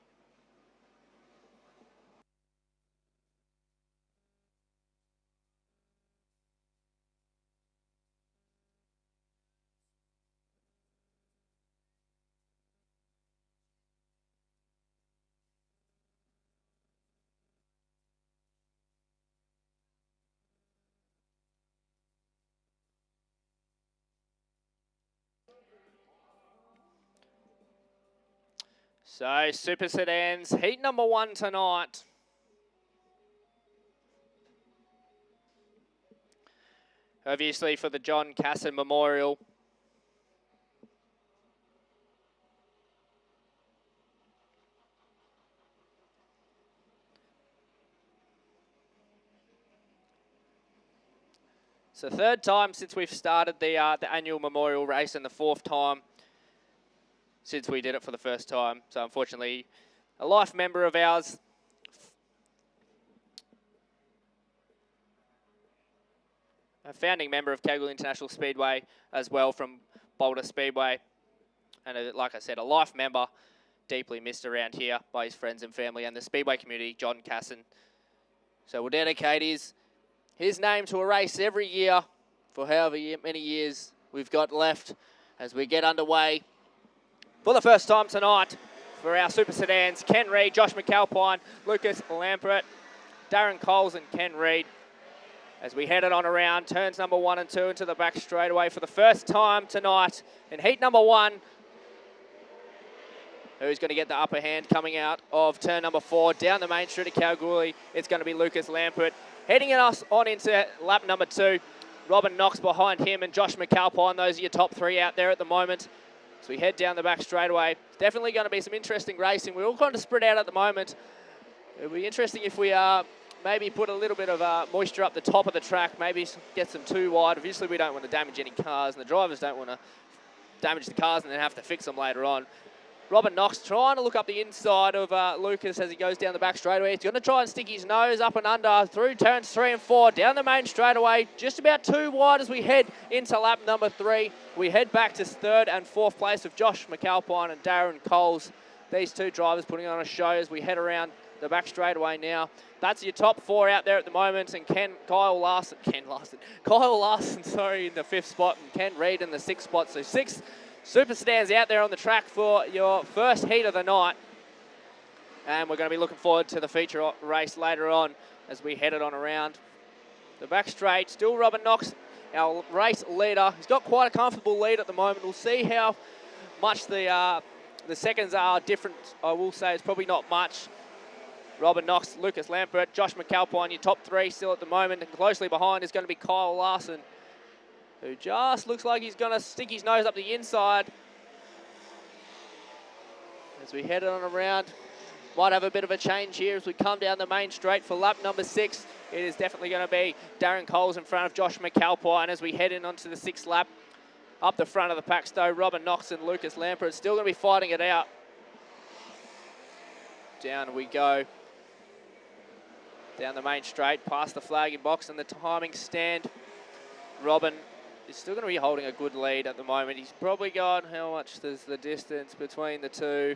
So, Super Sedans, heat number 1 tonight. Obviously for the John Cassin Memorial. It's the 3rd time since we've started the annual memorial race and the 4th time since we did it for the first time. So unfortunately, a life member of ours, a founding member of Kalgoorlie International Speedway as well from Boulder Speedway. And like I said, a life member, deeply missed around here by his friends and family and the Speedway community, John Cassin. So we'll dedicate his name to a race every year for however many years we've got left as we get underway. For the first time tonight, for our Super Sedans, Ken Reid, Josh McAlpine, Lucas Lampert, Darren Coles and Ken Reid. As we head it on around turns number 1 and 2 into the back straightaway for the first time tonight in heat number 1. Who's going to get the upper hand coming out of turn number 4 down the main street of Kalgoorlie? It's going to be Lucas Lampert. Heading us on into lap number 2. Robin Knox behind him and Josh McAlpine. Those are your top 3 out there at the moment. So we head down the back straightaway. It's definitely going to be some interesting racing. We're all kind of spread out at the moment. It'll be interesting if we maybe put a little bit of moisture up the top of the track, maybe get some too wide. Obviously, we don't want to damage any cars, and the drivers don't want to damage the cars and then have to fix them later on. Robin Knox trying to look up the inside of Lucas as he goes down the back straightaway. He's going to try and stick his nose up and under through turns 3 and 4, down the main straightaway, just about too wide as we head into lap number 3. We head back to 3rd and 4th place with Josh McAlpine and Darren Coles. These 2 drivers putting on a show as we head around the back straightaway now. That's your top 4 out there at the moment, and Kyle Larson, in the 5th spot, and Ken Reid in the 6th spot. So 6 Super Sedans out there on the track for your first heat of the night. And we're going to be looking forward to the feature race later on as we head it on around the back straight. Still Robin Knox, our race leader. He's got quite a comfortable lead at the moment. We'll see how much the seconds are different. I will say it's probably not much. Robin Knox, Lucas Lampert, Josh McAlpine, your top 3 still at the moment. And closely behind is going to be Kyle Larson, who just looks like he's going to stick his nose up the inside. As we head on around, might have a bit of a change here as we come down the main straight for lap number 6. It is definitely going to be Darren Coles in front of Josh McAlpine as we head in onto the 6th lap. Up the front of the pack, though, Robin Knox and Lucas Lampert still going to be fighting it out. Down we go. Down the main straight, past the flagging box and the timing stand. Robin is still going to be holding a good lead at the moment. He's probably got, how much is the distance between the 2?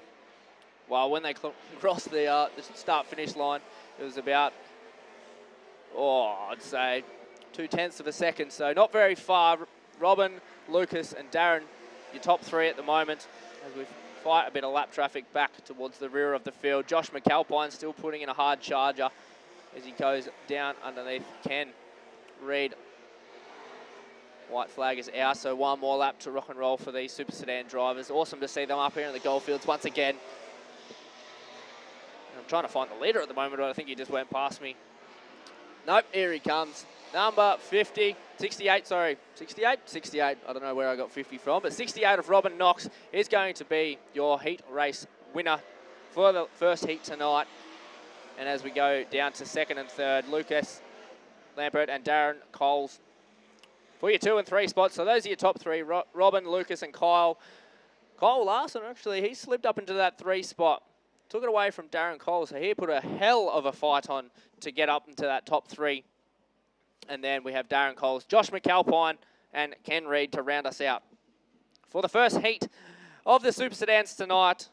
Well, when they crossed the start-finish line, it was about, I'd say 0.2 of a second. So not very far. Robin, Lucas and Darren, your top 3 at the moment, as we fight a bit of lap traffic back towards the rear of the field. Josh McAlpine still putting in a hard charger as he goes down underneath Ken Reid. White flag is out, so 1 more lap to rock and roll for these Super Sedan drivers. Awesome to see them up here in the goldfields once again. I'm trying to find the leader at the moment, but I think he just went past me. Nope, here he comes. Number 68, sorry. 68? I don't know where I got 50 from, but 68 of Robin Knox is going to be your heat race winner for the first heat tonight. And as we go down to second and third, Lucas Lampert and Darren Coles for your 2 and 3 spots. So those are your top three, Robin, Lucas and Kyle. Kyle Larson, actually, he slipped up into that 3 spot. Took it away from Darren Cole, so he put a hell of a fight on to get up into that top 3. And then we have Darren Coles, Josh McAlpine, and Ken Reid to round us out. For the first heat of the Super Sedans tonight,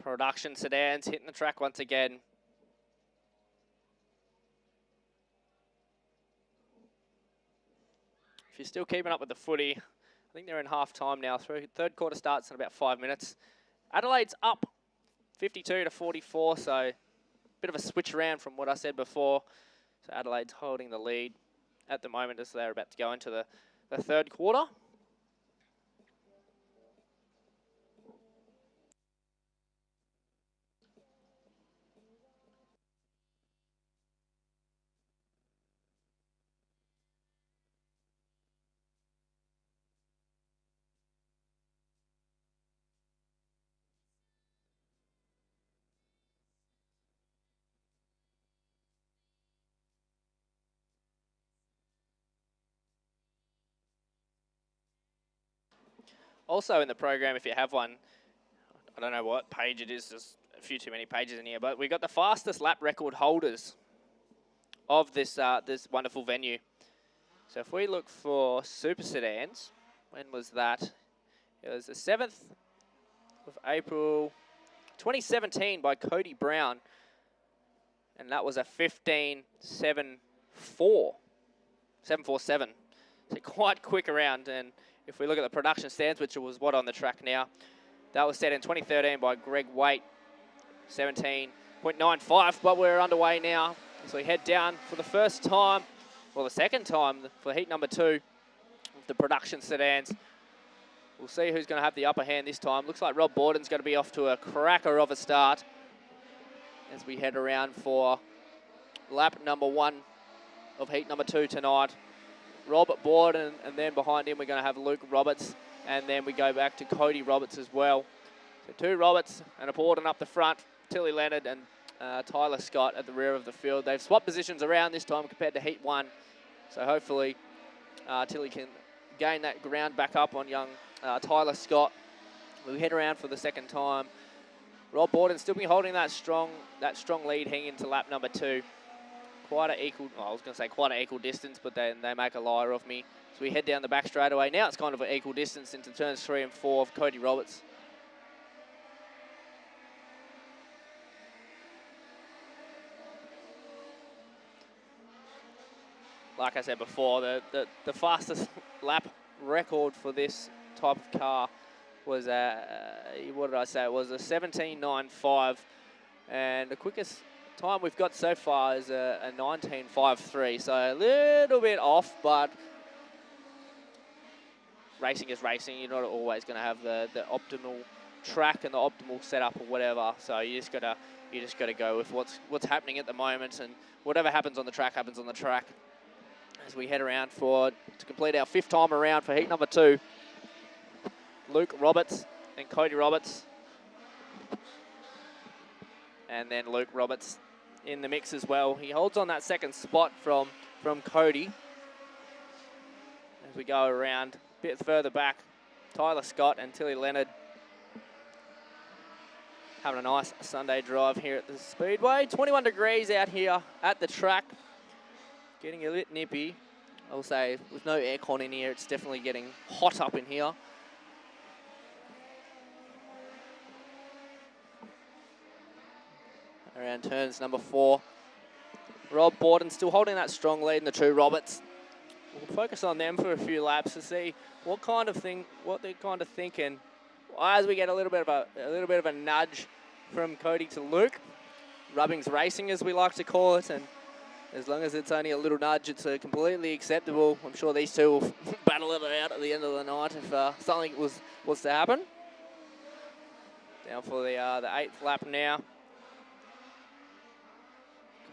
Production Sedans hitting the track once again. If you're still keeping up with the footy, I think they're in half time now. Third quarter starts in about 5 minutes. Adelaide's up 52 to 44, so a bit of a switch around from what I said before. So Adelaide's holding the lead at the moment as they're about to go into the third quarter. Also in the program, if you have one, I don't know what page it is, there's a few too many pages in here, but we've got the fastest lap record holders of this this wonderful venue. So if we look for Super Sedans, when was that? It was the 7th of April 2017 by Cody Brown, and that was a 15.74. 7.47. So quite quick around, and if we look at the production stands, which was what on the track now, that was set in 2013 by Greg Waite, 17.95, but we're underway now. So we head down for the first time, well, the second time for heat number 2 of the production sedans. We'll see who's going to have the upper hand this time. Looks like Rob Borden's going to be off to a cracker of a start as we head around for lap number 1 of heat number 2 tonight. Rob Borden, and then behind him we're going to have Luke Roberts, and then we go back to Cody Roberts as well. So 2 Roberts and a Borden up the front, Tilly Leonard and Tyler Scott at the rear of the field. They've swapped positions around this time compared to heat 1, so hopefully Tilly can gain that ground back up on young Tyler Scott. We head around for the second time. Rob Borden still be holding that strong lead heading into lap number 2. Quite an equal distance, but then they make a liar of me. So we head down the back straight away. Now it's kind of an equal distance into turns 3 and 4 of Cody Roberts. Like I said before, the fastest lap record for this type of car was what did I say? It was a 17.95, and the quickest time we've got so far is a 19.53. So a little bit off, but racing is racing. You're not always going to have the optimal track and the optimal setup or whatever. So you just gotta go with what's happening at the moment, and whatever happens on the track happens on the track. as we head around to complete our 5th time around for heat number 2. Luke Roberts and Cody Roberts. And then Luke Roberts in the mix as well. He holds on that 2nd spot from Cody. As we go around a bit further back, Tyler Scott and Tilly Leonard having a nice Sunday drive here at the Speedway. 21 degrees out here at the track. Getting a bit nippy. I'll say with no aircon in here, it's definitely getting hot up in here. Around turns number 4. Rob Borden still holding that strong lead in the 2 Roberts. We'll focus on them for a few laps to see what they're kind of thinking. As we get a little bit of a nudge from Cody to Luke. Rubbing's racing, as we like to call it, and as long as it's only a little nudge, it's completely acceptable. I'm sure these two will battle it out at the end of the night if something was to happen. Down for the 8th lap now.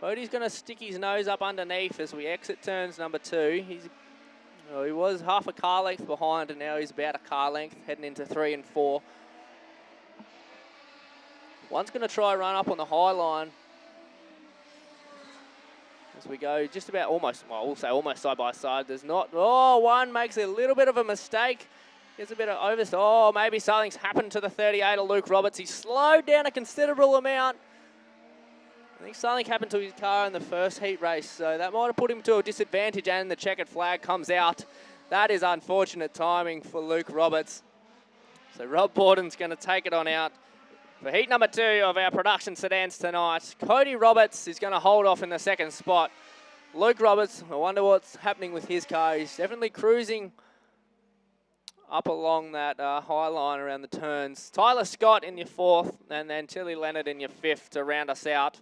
Cody's going to stick his nose up underneath as we exit turns number 2. He was half a car length behind, and now he's about a car length heading into 3 and 4. One's going to try run up on the high line as we go just about almost, well, we'll say almost side by side. There's not, one makes a little bit of a mistake. Gets a bit of maybe something's happened to the 38 of Luke Roberts. He slowed down a considerable amount. I think something happened to his car in the first heat race, so that might have put him to a disadvantage, and the checkered flag comes out. That is unfortunate timing for Luke Roberts. So Rob Borden's going to take it on out for heat number 2 of our production sedans tonight. Cody Roberts is going to hold off in the 2nd spot. Luke Roberts, I wonder what's happening with his car. He's definitely cruising up along that high line around the turns. Tyler Scott in your 4th, and then Tilly Leonard in your 5th to round us out.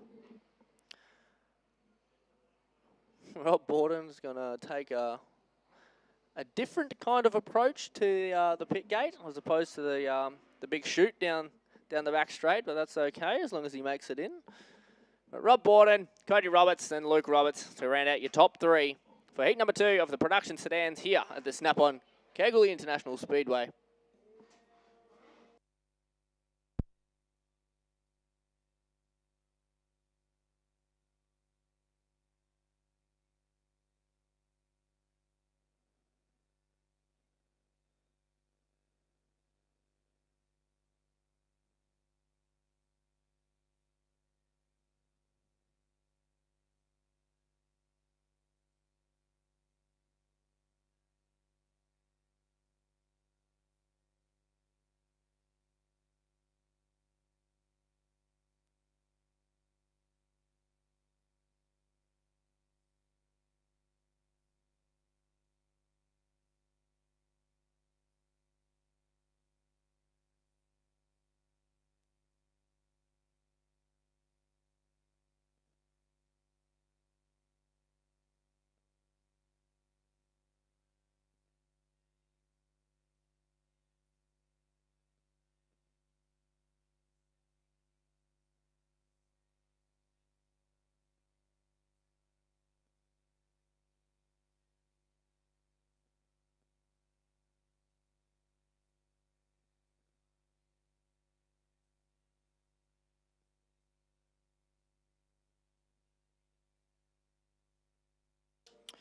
Rob Borden's going to take a different kind of approach to the pit gate as opposed to the big chute down the back straight, but that's okay as long as he makes it in. But Rob Borden, Cody Roberts, and Luke Roberts to round out your top 3 for heat number 2 of the production sedans here at the Snap-on Kalgoorlie International Speedway.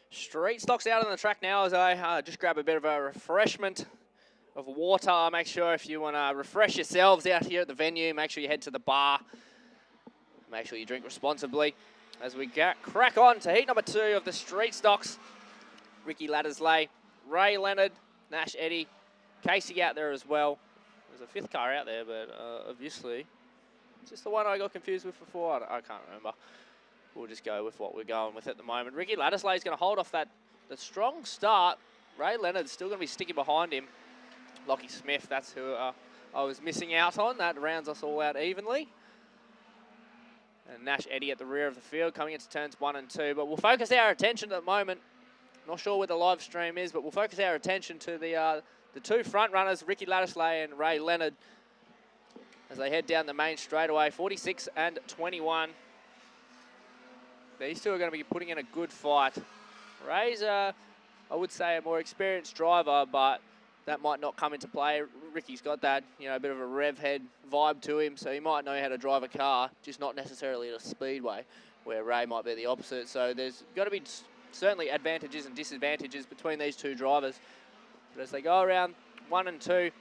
Street stocks out on the track now as I just grab a bit of a refreshment of water. Make sure if you want to refresh yourselves out here at the venue, make sure you head to the bar. Make sure you drink responsibly as we crack on to heat number 2 of the street stocks. Ricky Laddersley, Ray Leonard, Nash Eddy, Casey out there as well. There's a 5th car out there, but obviously, it's just the one I got confused with before. I can't remember. We'll just go with what we're going with at the moment. Ricky Laddersley is going to hold off that strong start. Ray Leonard's still going to be sticking behind him. Lockie Smith, that's who I was missing out on. That rounds us all out evenly. And Nash Eddy at the rear of the field coming into turns 1 and 2. But we'll focus our attention at the moment. Not sure where the live stream is, but we'll focus our attention to the 2 front runners, Ricky Laddersley and Ray Leonard, as they head down the main straightaway, 46 and 21. These two are going to be putting in a good fight Ray's, I would say, a more experienced driver, but that might not come into play. Ricky's got that, a bit of a rev head vibe to him, so he might know how to drive a car, just not necessarily at a speedway, where Ray might be the opposite. So there's got to be certainly advantages and disadvantages between these two drivers. But as they go around 1 and 2,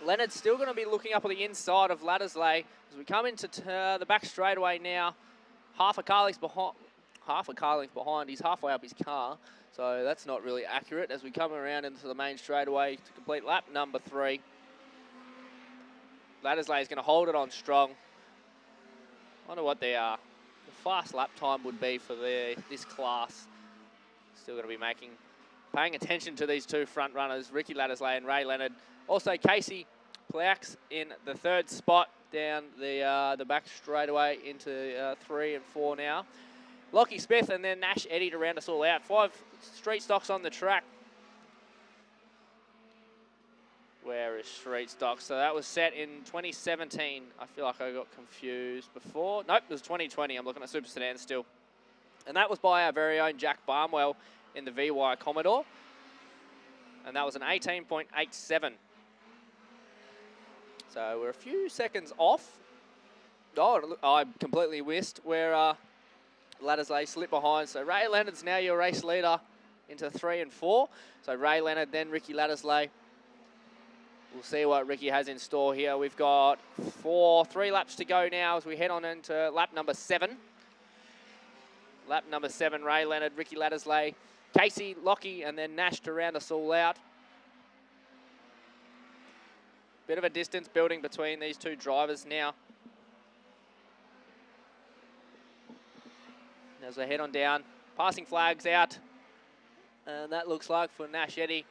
Leonard's still going to be looking up on the inside of Laddersley as we come into the back straightaway now. Half a car length behind. He's halfway up his car, so that's not really accurate as we come around into the main straightaway to complete lap number 3. Laddersley is going to hold it on strong. Wonder what the fast lap time would be for this class. Still going to be paying attention to these two front runners, Ricky Laddersley and Ray Leonard. Also, Casey Plaux in the 3rd spot down the back straightaway into 3 and 4 now. Lockie Smith and then Nash Eddy to round us all out. 5 street stocks on the track. Where is street stock? So that was set in 2017. I feel like I got confused before. Nope, it was 2020. I'm looking at Super Sedans still. And that was by our very own Jack Barnwell in the VY Commodore. And that was an 18.87. So we're a few seconds off. Oh, I completely missed where Laddersley slipped behind. So Ray Leonard's now your race leader into 3 and 4. So Ray Leonard, then Ricky Laddersley. We'll see what Ricky has in store here. We've got 3 laps to go now as we head on into lap number 7. Lap number 7, Ray Leonard, Ricky Laddersley, Casey, Lockie, and then Nash to round us all out. Bit of a distance building between these two drivers now. As they head on down, passing flags out. And that looks like for Nash Eddy.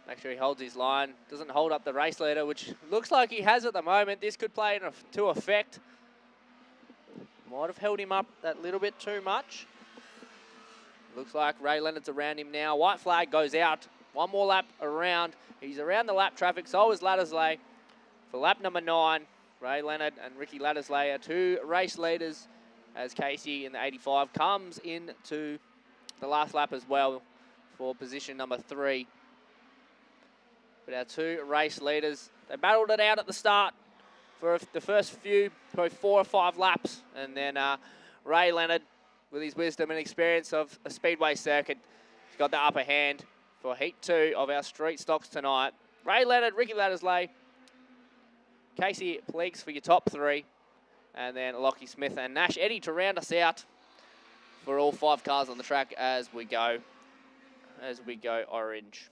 Make sure he holds his line. Doesn't hold up the race leader, which looks like he has at the moment. This could play into effect. Might have held him up that little bit too much. Looks like Ray Leonard's around him now. White flag goes out. 1 more lap around. He's around the lap traffic. So is Laddersley. For lap number 9, Ray Leonard and Ricky Laddersley are 2 race leaders as Casey in the 85 comes into the last lap as well for position number 3. But our 2 race leaders, they battled it out at the start for the first few, probably 4 or 5 laps. And then Ray Leonard, with his wisdom and experience of a speedway circuit, has got the upper hand for heat 2 of our street stocks tonight. Ray Leonard, Ricky Laddersley, Casey Plaux for your top 3. And then Lockie Smith and Nash Eddy to round us out for all 5 cars on the track as we go orange.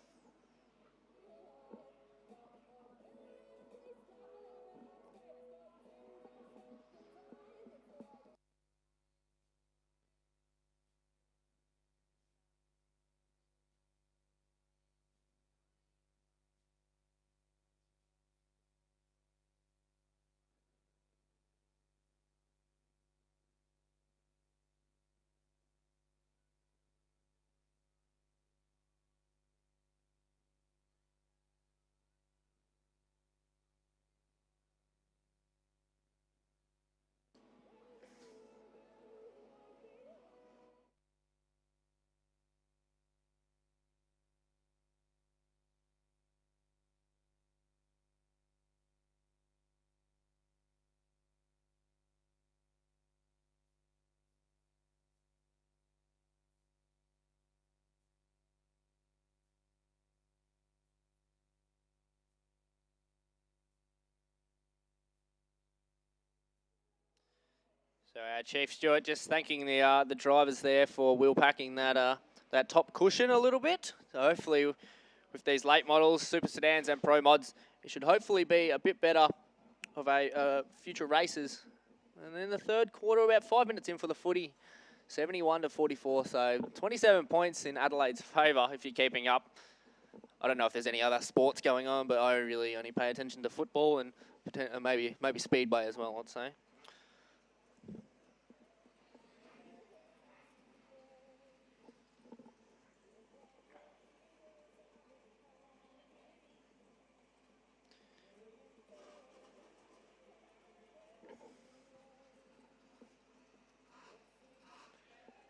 So our Chief Stewart just thanking the drivers there for wheel packing that top cushion a little bit. So hopefully with these late models, Super Sedans and Pro Mods, it should hopefully be a bit better of a future races. And then the 3rd quarter, about 5 minutes in for the footy, 71-44. So 27 points in Adelaide's favour if you're keeping up. I don't know if there's any other sports going on, but I really only pay attention to football and maybe Speedway as well, I'd say.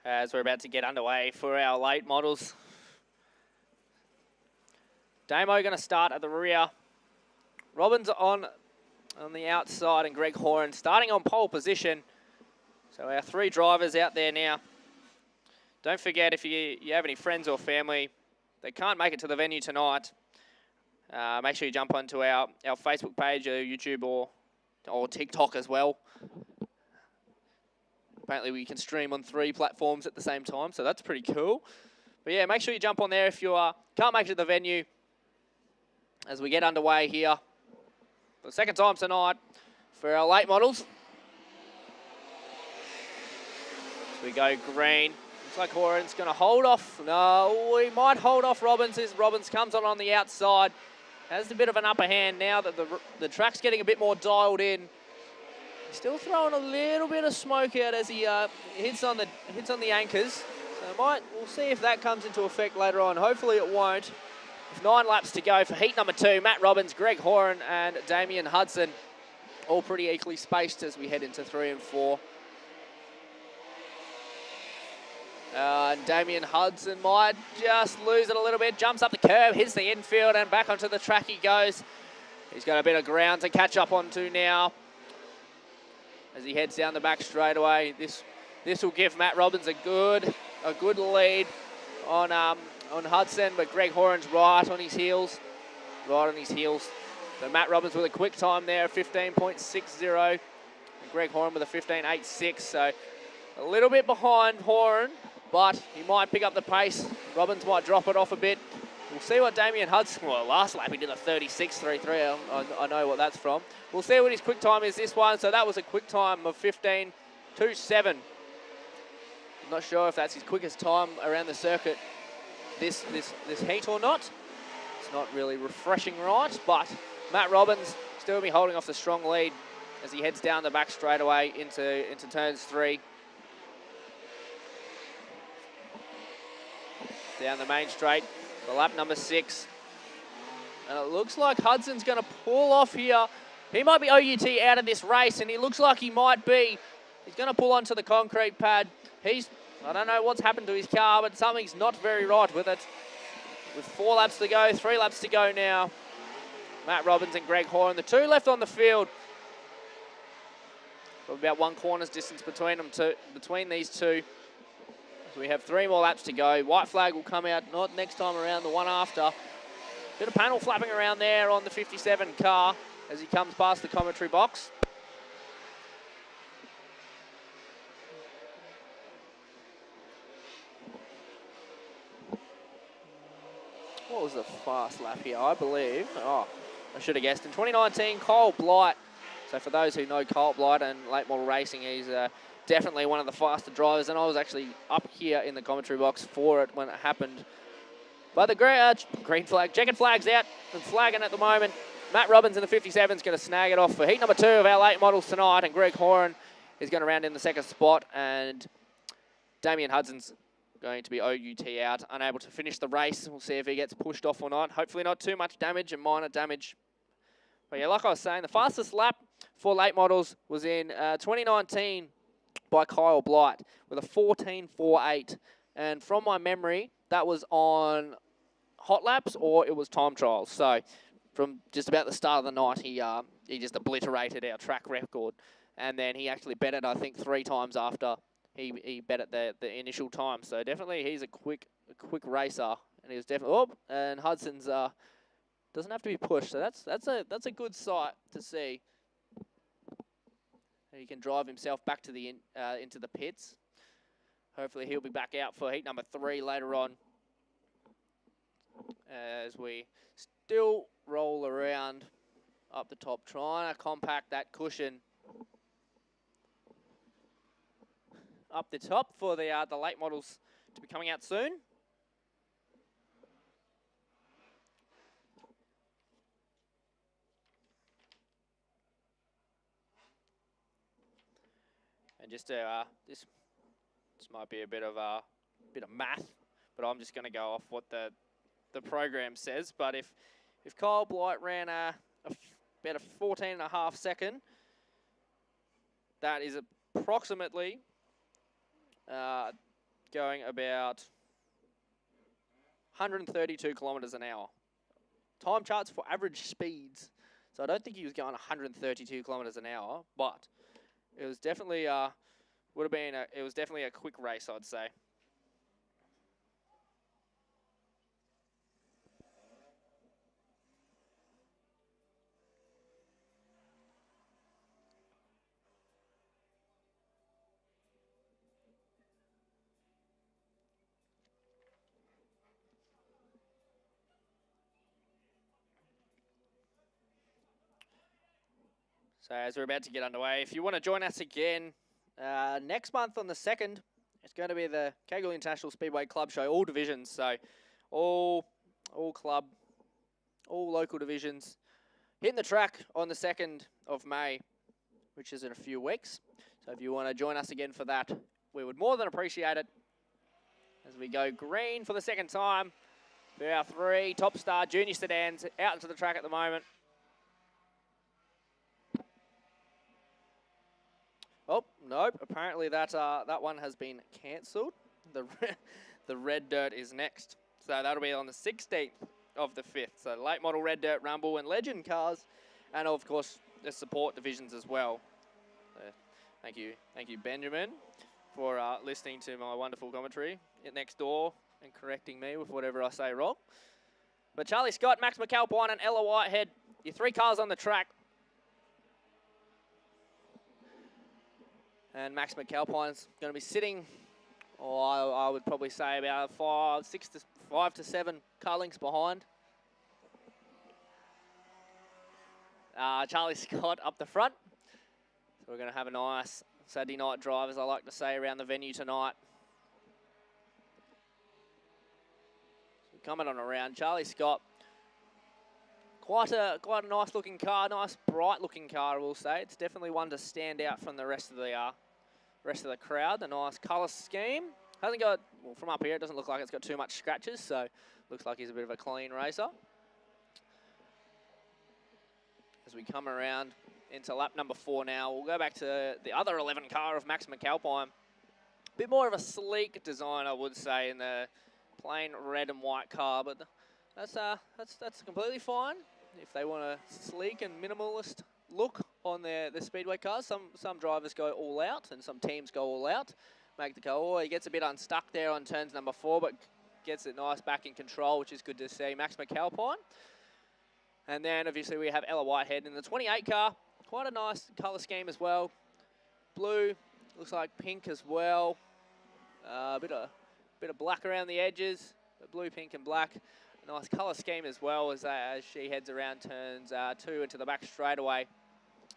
as we're about to get underway for our late models. Damo going to start at the rear. Robbins on the outside and Greg Horan starting on pole position. So our 3 drivers out there now. Don't forget, if you have any friends or family that can't make it to the venue tonight, make sure you jump onto our Facebook page, or YouTube, or TikTok as well. Apparently we can stream on 3 platforms at the same time, so that's pretty cool. But yeah, make sure you jump on there if you can't make it to the venue as we get underway here for the second time tonight for our late models. So we go green. Looks like Horan's going to hold off. No, we might hold off Robbins as Robbins comes on the outside. Has a bit of an upper hand now that the track's getting a bit more dialed in. Still throwing a little bit of smoke out as he hits on the anchors. So we'll see if that comes into effect later on. Hopefully it won't. With 9 laps to go for heat number 2, Matt Robbins, Greg Horan, and Damien Hudson, all pretty equally spaced as we head into 3 and 4. And Damien Hudson might just lose it a little bit. Jumps up the curb, hits the infield, and back onto the track he goes. He's got a bit of ground to catch up onto now as he heads down the back straightaway. This will give Matt Robbins a good lead on Hudson, but Greg Horan's right on his heels. So Matt Robbins with a quick time there, 15.60. And Greg Horan with a 15.86. So a little bit behind Horan, but he might pick up the pace. Robbins might drop it off a bit. We'll see what Damien Hudson, well, last lap he did a 36.33. I know what that's from. We'll see what his quick time is this one. So that was a quick time of 15.27. I'm not sure if that's his quickest time around the circuit this heat or not. It's not really refreshing right, but Matt Robbins still be holding off the strong lead as he heads down the back straightaway into turns 3. Down the main straight. The lap number 6. And it looks like Hudson's going to pull off here. He might be OUT out of this race, and he looks like he might be. He's going to pull onto the concrete pad. I don't know what's happened to his car, but something's not very right with it. With 4 laps to go, 3 laps to go now. Matt Robbins and Greg Horan, the 2 left on the field. Probably about 1 corner's distance between these 2. So we have 3 more laps to go. White flag will come out, not next time around, the one after. Bit of panel flapping around there on the 57 car as he comes past the commentary box. What was the fast lap here? I believe, I should have guessed. In 2019, Kyle Blight. So for those who know Kyle Blight and late model racing, he's definitely one of the faster drivers, and I was actually up here in the commentary box for it when it happened. But the green flag, checkered flag's out and flagging at the moment. Matt Robbins in the 57 is going to snag it off for heat number 2 of our late models tonight, and Greg Horan is going to round in the 2nd spot, and Damien Hudson's going to be OUT out, unable to finish the race. We'll see if he gets pushed off or not. Hopefully not too much damage and minor damage. But yeah, like I was saying, the fastest lap for late models was in 2019 by Kyle Blight with a 14.48. And from my memory, that was on hot laps or it was time trials. So from just about the start of the night, he just obliterated our track record. And then he actually bet it, I think, 3 times after he bet at the initial time. So definitely he's a quick racer. And he was definitely, and Hudson's doesn't have to be pushed. So that's a good sight to see. He can drive himself back to the into the pits. Hopefully he'll be back out for heat number 3 later on, as we still roll around up the top, trying to compact that cushion up the top for the late models to be coming out soon. And just this might be a bit of math, but I'm just going to go off what the program says. But if Kyle Blight ran about a 14.5 second, that is approximately going about 132 kilometres an hour. Time charts for average speeds. So I don't think he was going 132 kilometres an hour, but it was definitely it was definitely a quick race, I'd say. So as we're about to get underway, if you want to join us again next month on the 2nd, it's going to be the Kalgoorlie International Speedway Club Show, all divisions. So all club, all local divisions, hitting the track on the 2nd of May, which is in a few weeks. So if you want to join us again for that, we would more than appreciate it. As we go green for the 2nd time, for our 3 top star junior sedans out into the track at the moment. Oh, nope. Apparently that one has been cancelled. The red dirt is next. So that'll be on the 16th of the 5th. So late model red dirt rumble and legend cars, and of course the support divisions as well. Thank you, Benjamin, for listening to my wonderful commentary next door and correcting me with whatever I say wrong. But Charlie Scott, Max McAlpine, and Ella Whitehead, your 3 cars on the track. And Max McAlpine's going to be sitting, I would probably say about 5 to 7 car lengths behind. Charlie Scott up the front. So we're going to have a nice Saturday night drive, as I like to say, around the venue tonight. So coming on around, Charlie Scott. Quite a nice looking car, nice bright looking car, I will say. It's definitely one to stand out from the rest of the crowd. The nice colour scheme. Hasn't got, well, from up here, it doesn't look like it's got too much scratches, so looks like he's a bit of a clean racer. As we come around into lap number 4 now, we'll go back to the other 11 car of Max McAlpine. A bit more of a sleek design, I would say, in the plain red and white car, but that's completely fine. If they want a sleek and minimalist look on the Speedway cars, some drivers go all out and some teams go all out. Make the car, oh, he gets a bit unstuck there on turns number 4, but gets it nice back in control, which is good to see. Max McAlpine. And then obviously we have Ella Whitehead in the 28 car. Quite a nice colour scheme as well. Blue, looks like pink as well. A bit of black around the edges, but blue, pink and black. Nice colour scheme as well as she heads around turns 2 into the back straightaway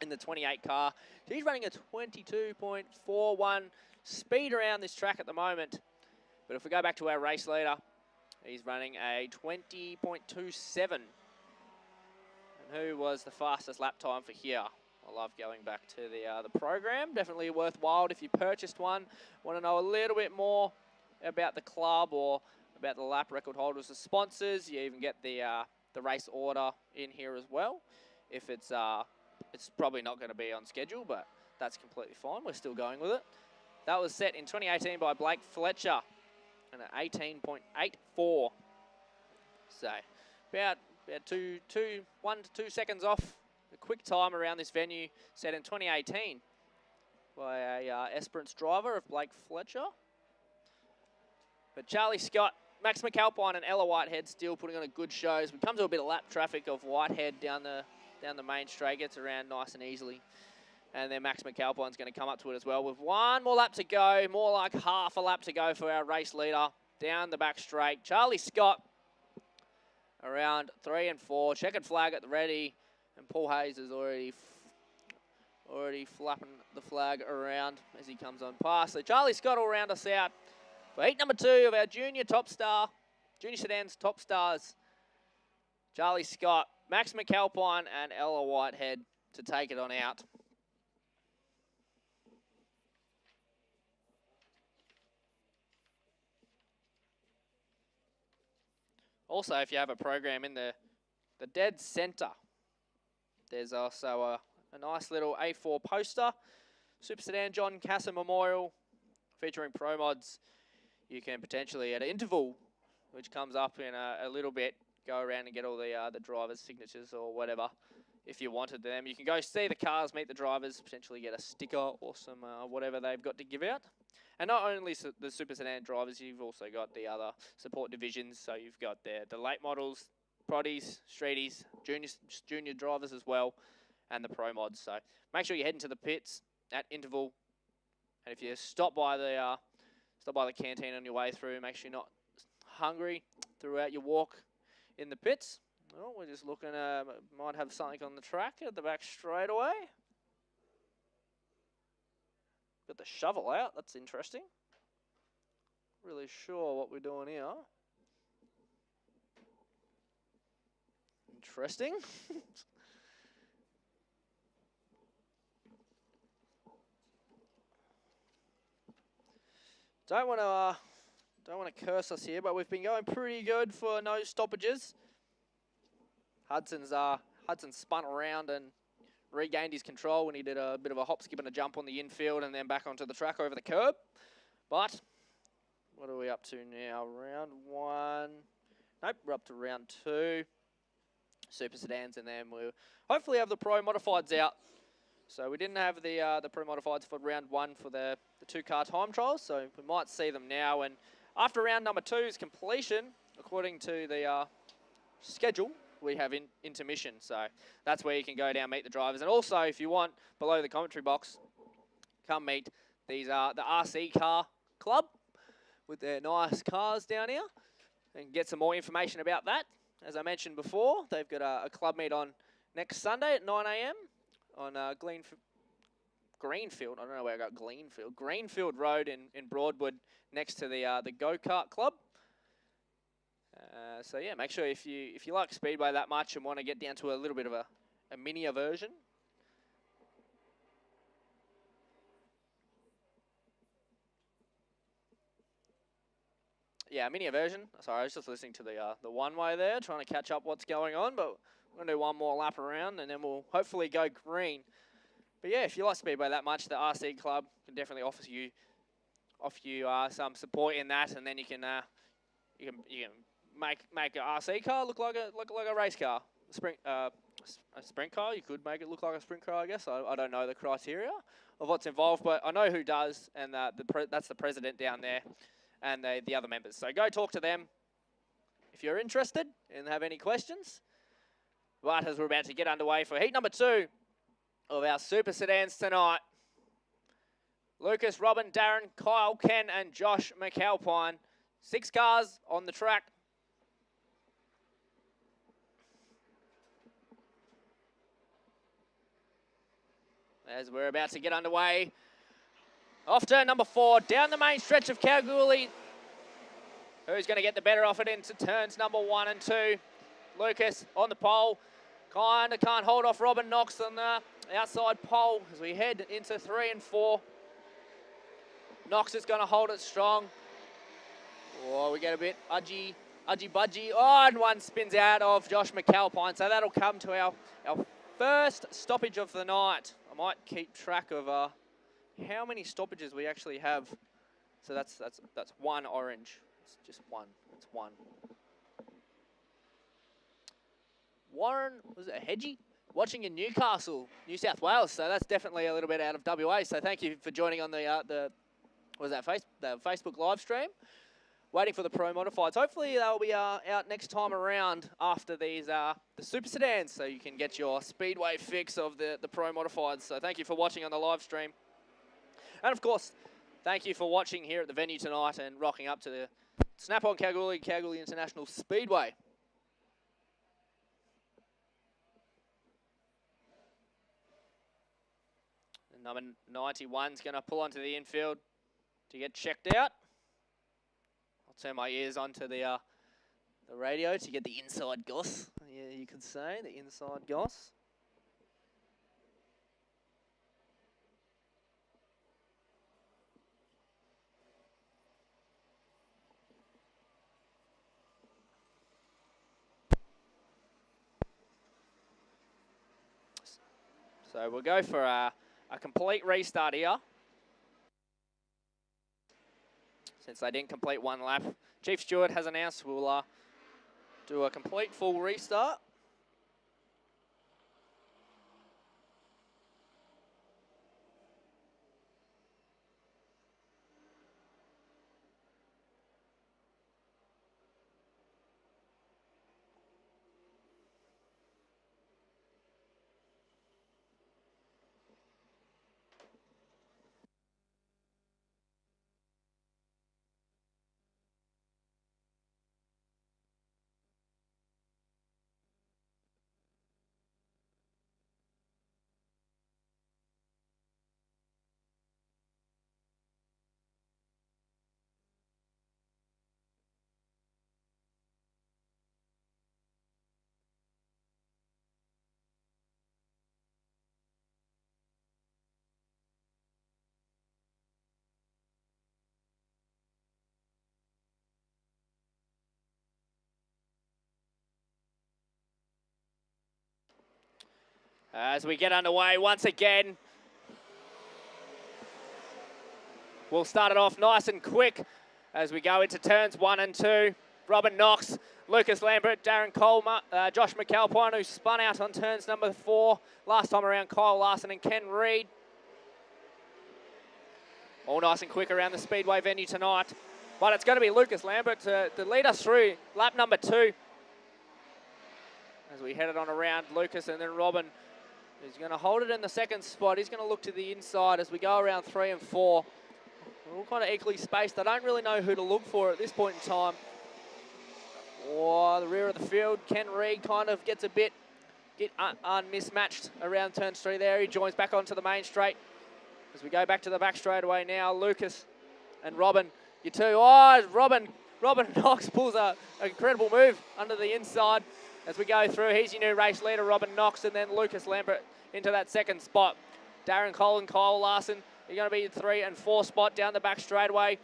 in the 28 car. She's running a 22.41 speed around this track at the moment. But if we go back to our race leader, he's running a 20.27. And who was the fastest lap time for here? I love going back to the program. Definitely worthwhile if you purchased one. Want to know a little bit more about the club or about the lap record holders, the sponsors. You even get the race order in here as well. If it's probably not going to be on schedule, but that's completely fine. We're still going with it. That was set in 2018 by Blake Fletcher, and an 18.84. So about 1 to 2 seconds off the quick time around this venue, set in 2018 by a Esperance driver of Blake Fletcher. But Charlie Scott, Max McAlpine and Ella Whitehead still putting on a good show. As we come to a bit of lap traffic of Whitehead down the main straight, gets around nice and easily. And then Max McAlpine's going to come up to it as well with 1 more lap to go, more like half a lap to go for our race leader down the back straight. Charlie Scott around 3 and 4, checkered flag at the ready, and Paul Hayes is already flapping the flag around as he comes on past. So Charlie Scott will round us out for heat number 2 of our junior sedans top stars. Charlie Scott, Max McAlpine and Ella Whitehead to take it on out. Also, if you have a program in the dead centre, there's also a nice little A4 poster, Super Sedan John Cassin Memorial, featuring Pro Mods you can potentially, at an interval, which comes up in a little bit, go around and get all the drivers' signatures or whatever. If you wanted them, you can go see the cars, meet the drivers, potentially get a sticker or some whatever they've got to give out. And not only the Super Sedan drivers, you've also got the other support divisions. So you've got the late models, proddies, streeties, junior drivers as well, and the pro mods. So make sure you head into the pits at interval. And if you stop by the canteen on your way through, make sure you're not hungry throughout your walk in the pits. Well, we're just looking, might have something on the track at the back straightaway. Got the shovel out, that's interesting. Really sure what we're doing here. Interesting. Don't want to curse us here, but we've been going pretty good for no stoppages. Hudson spun around and regained his control when he did a bit of a hop, skip and a jump on the infield and then back onto the track over the curb. But what are we up to now? Round 1. Nope, we're up to round 2. Super Sedans, and then we'll hopefully have the Pro Modifieds out. So we didn't have the Pro Modifieds for round 1 for the 2-car time trials, so we might see them now. And after round number 2's completion, according to the schedule, we have intermission. So that's where you can go down, meet the drivers. And also, if you want, below the commentary box, come meet the RC Car Club with their nice cars down here and get some more information about that. As I mentioned before, they've got a club meet on next Sunday at 9 a.m. on Greenfield. I don't know where I got Greenfield. Greenfield Road in Broadwood, next to the go-kart club. So yeah, make sure if you like Speedway that much and want to get down to a little bit of a mini version. Yeah, mini version. Sorry, I was just listening to the one-way there, trying to catch up what's going on, but we're going to do one more lap around and then we'll hopefully go green. But yeah, if you like Speedway that much, the RC Club can definitely offer you some support in that, and then you can make an RC car look like a race car. A sprint car, you could make it look like a sprint car, I guess. I don't know the criteria of what's involved, but I know who does, and that's the president down there and the other members. So go talk to them if you're interested and have any questions. But as we're about to get underway for heat number 2 of our Super Sedans tonight, Lucas, Robin, Darren, Kyle, Ken, and Josh McAlpine. 6 cars on the track. As we're about to get underway. Off turn number 4, down the main stretch of Kalgoorlie. Who's going to get the better of it into turns number 1 and 2? Lucas on the pole. Kind of can't hold off Robin Knox on the outside pole as we head into 3 and 4. Knox is going to hold it strong. Oh, we get a bit udgy-budgy. Oh, and one spins out of Josh McAlpine. So that'll come to our first stoppage of the night. I might keep track of how many stoppages we actually have. So that's 1 orange. It's just 1. It's 1. Warren, was it Hedgie? Watching in Newcastle, New South Wales. So that's definitely a little bit out of WA. So thank you for joining on the Facebook live stream. Waiting for the Pro Modifieds. Hopefully they'll be out next time around after these the Super Sedans, so you can get your Speedway fix of the Pro Modifieds. So thank you for watching on the live stream. And of course, thank you for watching here at the venue tonight and rocking up to the Snap-on Kalgoorlie International Speedway. And number 91's going to pull onto the infield to get checked out. I'll turn my ears onto the radio to get the inside goss. Yeah, you could say the inside goss. So we'll go for a complete restart here. since they didn't complete one lap. Chief Stewart has announced we'll do a complete full restart. As we get underway once again, we'll start it off nice and quick as we go into turns 1 and 2. Robin Knox, Lucas Lambert, Darren Coleman, Josh McAlpine, who spun out on turns number 4. Last time around, Kyle Larson and Ken Reid. All nice and quick around the Speedway venue tonight. But it's going to be Lucas Lambert to lead us through lap number 2. As we head it on around, Lucas and then Robin is going to hold it in the second spot. He's going to look to the inside as we go around 3 and 4. We're all kind of equally spaced. I don't really know who to look for at this point in time. Oh, the rear of the field, Ken Reid kind of gets a bit mismatched around turn 3 there. He joins back onto the main straight. As we go back to the back straightaway now, Lucas and Robin, you two. Oh, Robin Knox pulls an incredible move under the inside. As we go through, he's your new race leader, Robin Knox, and then Lucas Lambert into that second spot. Darren Cole and Kyle Larson are going to be 3 and 4 spot down the back straightaway.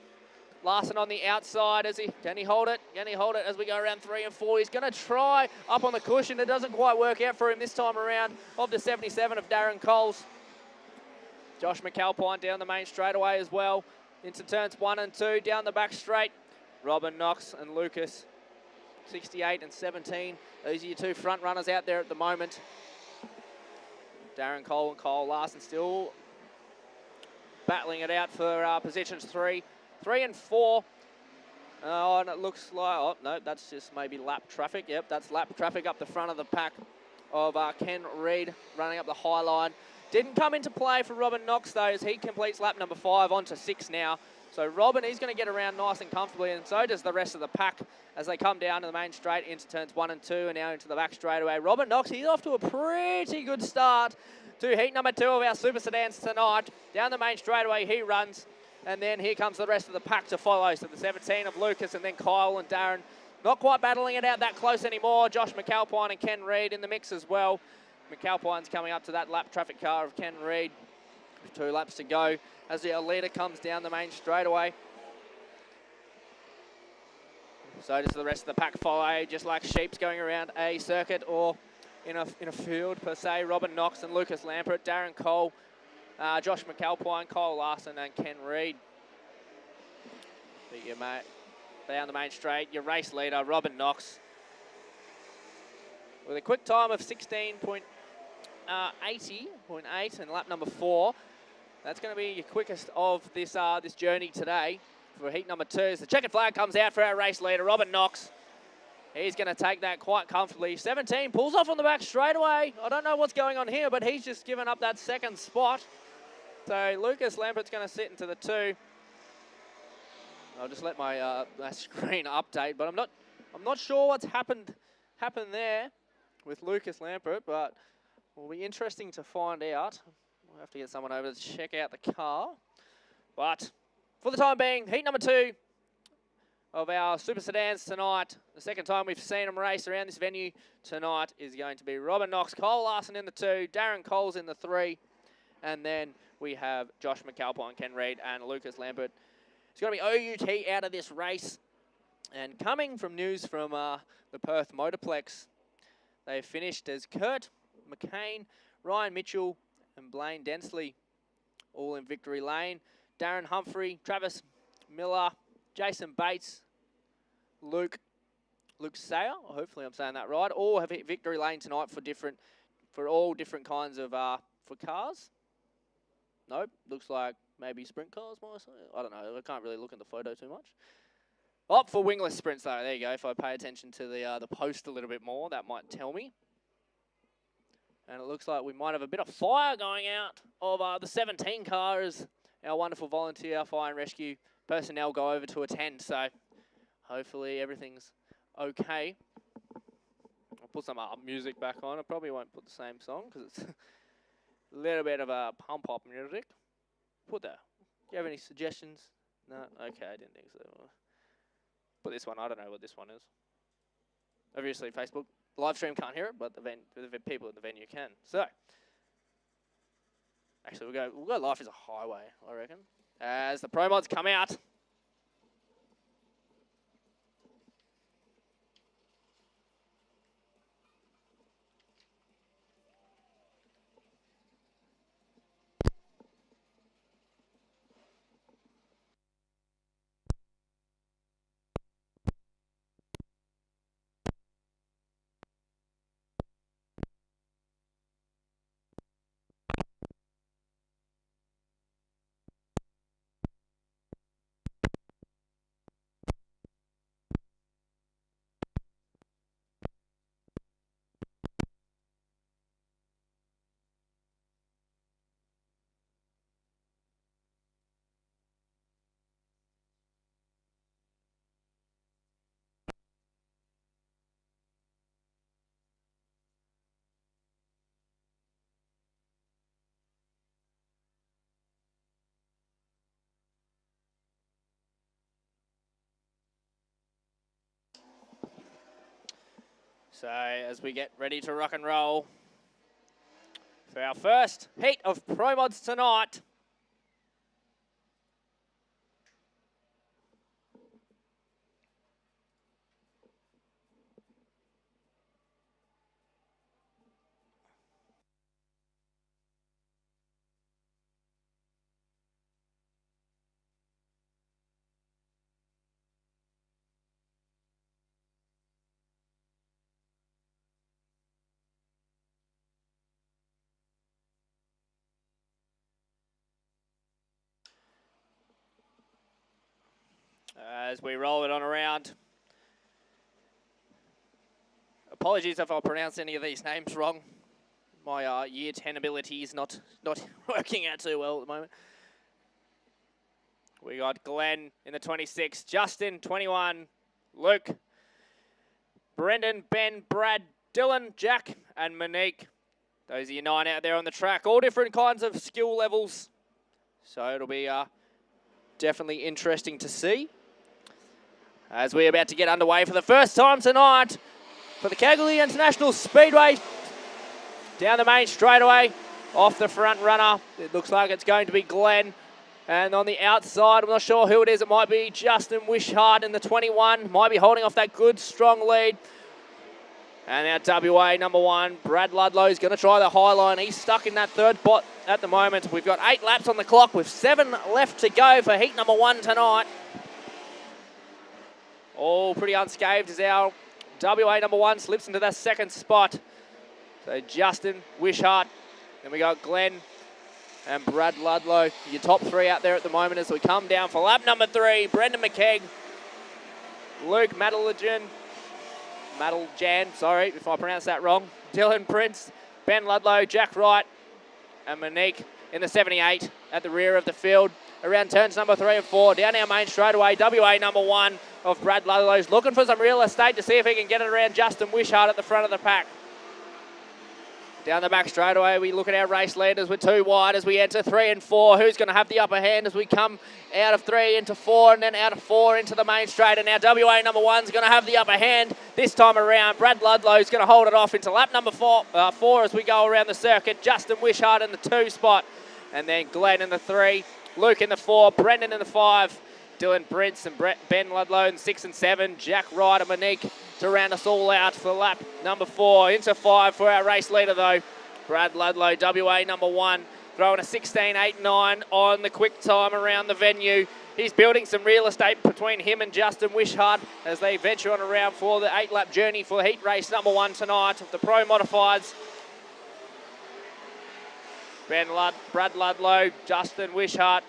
Larson on the outside, can he hold it? Can he hold it as we go around 3 and 4? He's going to try up on the cushion. It doesn't quite work out for him this time around of the 77 of Darren Coles. Josh McAlpine down the main straightaway as well. Into turns 1 and 2, down the back straight. Robin Knox and Lucas, 68 and 17. These are your two front runners out there at the moment. Darren Cole and Kyle Larson still battling it out for positions 3 and 4. Oh, and it looks like, oh, no, that's just maybe lap traffic. Yep, that's lap traffic up the front of the pack of Ken Reid running up the high line. Didn't come into play for Robin Knox, though, as he completes lap number 5 onto 6 now. So Robin, he's going to get around nice and comfortably, and so does the rest of the pack as they come down to the main straight into turns 1 and 2 and now into the back straightaway. Robin Knox, he's off to a pretty good start to heat number 2 of our Super Sedans tonight. Down the main straightaway he runs, and then here comes the rest of the pack to follow. So the 17 of Lucas and then Kyle and Darren. Not quite battling it out that close anymore. Josh McAlpine and Ken Reid in the mix as well. McAlpine's coming up to that lap traffic car of Ken Reid. 2 laps to go as the leader comes down the main straightaway. So does the rest of the pack follow, just like sheep's going around a circuit or in a field per se. Robin Knox and Lucas Lambert, Darren Cole, Josh McAlpine, Kyle Larson and Ken Reid. But your mate down the main straight, your race leader, Robin Knox, with a quick time of 16.80.8 in lap number 4. That's going to be your quickest of this this journey today for heat number 2. As the checkered flag comes out for our race leader, Robin Knox. He's going to take that quite comfortably. 17 pulls off on the back straightaway. I don't know what's going on here, but he's just given up that second spot. So Lucas Lambert's going to sit into the 2. I'll just let my screen update, but I'm not sure what's happened there with Lucas Lambert, but will be interesting to find out. We'll have to get someone over to check out the car. But for the time being, heat number 2 of our Super Sedans tonight. The second time we've seen them race around this venue tonight is going to be Robin Knox, Kyle Larson in the 2, Darren Coles in the 3, and then we have Josh McAlpine, Ken Reid, and Lucas Lambert. It's going to be OUT out of this race. And coming from news from the Perth Motorplex, they finished as Kurt McCain, Ryan Mitchell, and Blaine Densley, all in victory lane. Darren Humphrey, Travis Miller, Jason Bates, Luke Sayer, hopefully I'm saying that right, all have hit victory lane tonight for all different kinds of for cars. Nope, looks like maybe sprint cars. I don't know. I can't really look in the photo too much. Oh, for wingless sprints though. There you go. If I pay attention to the post a little bit more, that might tell me. And it looks like we might have a bit of fire going out of the 17 car as our wonderful volunteer fire and rescue personnel go over to attend. So hopefully everything's okay. I'll put some music back on. I probably won't put the same song because it's a little bit of a pump-up music. Put that. Do you have any suggestions? No? Okay, I didn't think so. Put this one. I don't know what this one is. Obviously, Facebook live stream can't hear it, but the people at the venue can. So, actually, we'll go Life is a Highway, I reckon, as the pro mods come out. So as we get ready to rock and roll for our first heat of Pro Mods tonight. As we roll it on around. Apologies if I pronounce any of these names wrong. My year 10 ability is not working out too well at the moment. We got Glenn in the 26, Justin 21, Luke, Brendan, Ben, Brad, Dylan, Jack, and Monique. Those are your 9 out there on the track. All different kinds of skill levels. So it'll be definitely interesting to see. As we're about to get underway for the first time tonight for the Kalgoorlie International Speedway. Down the main straightaway, off the front runner. It looks like it's going to be Glenn. And on the outside, I'm not sure who it is. It might be Justin Wishart in the 21. Might be holding off that good, strong lead. And now WA number 1, Brad Ludlow is going to try the high line. He's stuck in that third spot at the moment. We've got 8 laps on the clock with 7 left to go for heat number 1 tonight. All pretty unscathed as our WA number 1 slips into that second spot. So Justin Wishart. Then we got Glenn and Brad Ludlow. Your top 3 out there at the moment as we come down for lap number 3. Brendan McKegg, Luke Madeljan, sorry if I pronounce that wrong. Dylan Prince, Ben Ludlow, Jack Wright, and Monique in the 78 at the rear of the field. Around turns number 3 and 4. Down our main straightaway, WA number 1 of Brad Ludlow's looking for some real estate to see if he can get it around Justin Wishart at the front of the pack. Down the back straightaway, we look at our race leaders with 2 wide as we enter 3 and 4. Who's going to have the upper hand as we come out of 3 into 4 and then out of 4 into the main straight. And now WA number 1's going to have the upper hand this time around. Brad Ludlow's going to hold it off into lap number 4 as we go around the circuit. Justin Wishart in the 2 spot. And then Glenn in the 3. Luke in the 4. Brendan in the 5. Dylan Prince and Ben Ludlow in 6 and 7. Jack Wright and Monique to round us all out for lap number 4. Into 5 for our race leader though. Brad Ludlow, WA number 1, throwing a 16.89 on the quick time around the venue. He's building some real estate between him and Justin Wishart as they venture on around for the 8-lap journey for heat race number 1 tonight of the Pro Modifieds. Brad Ludlow, Justin Wishart,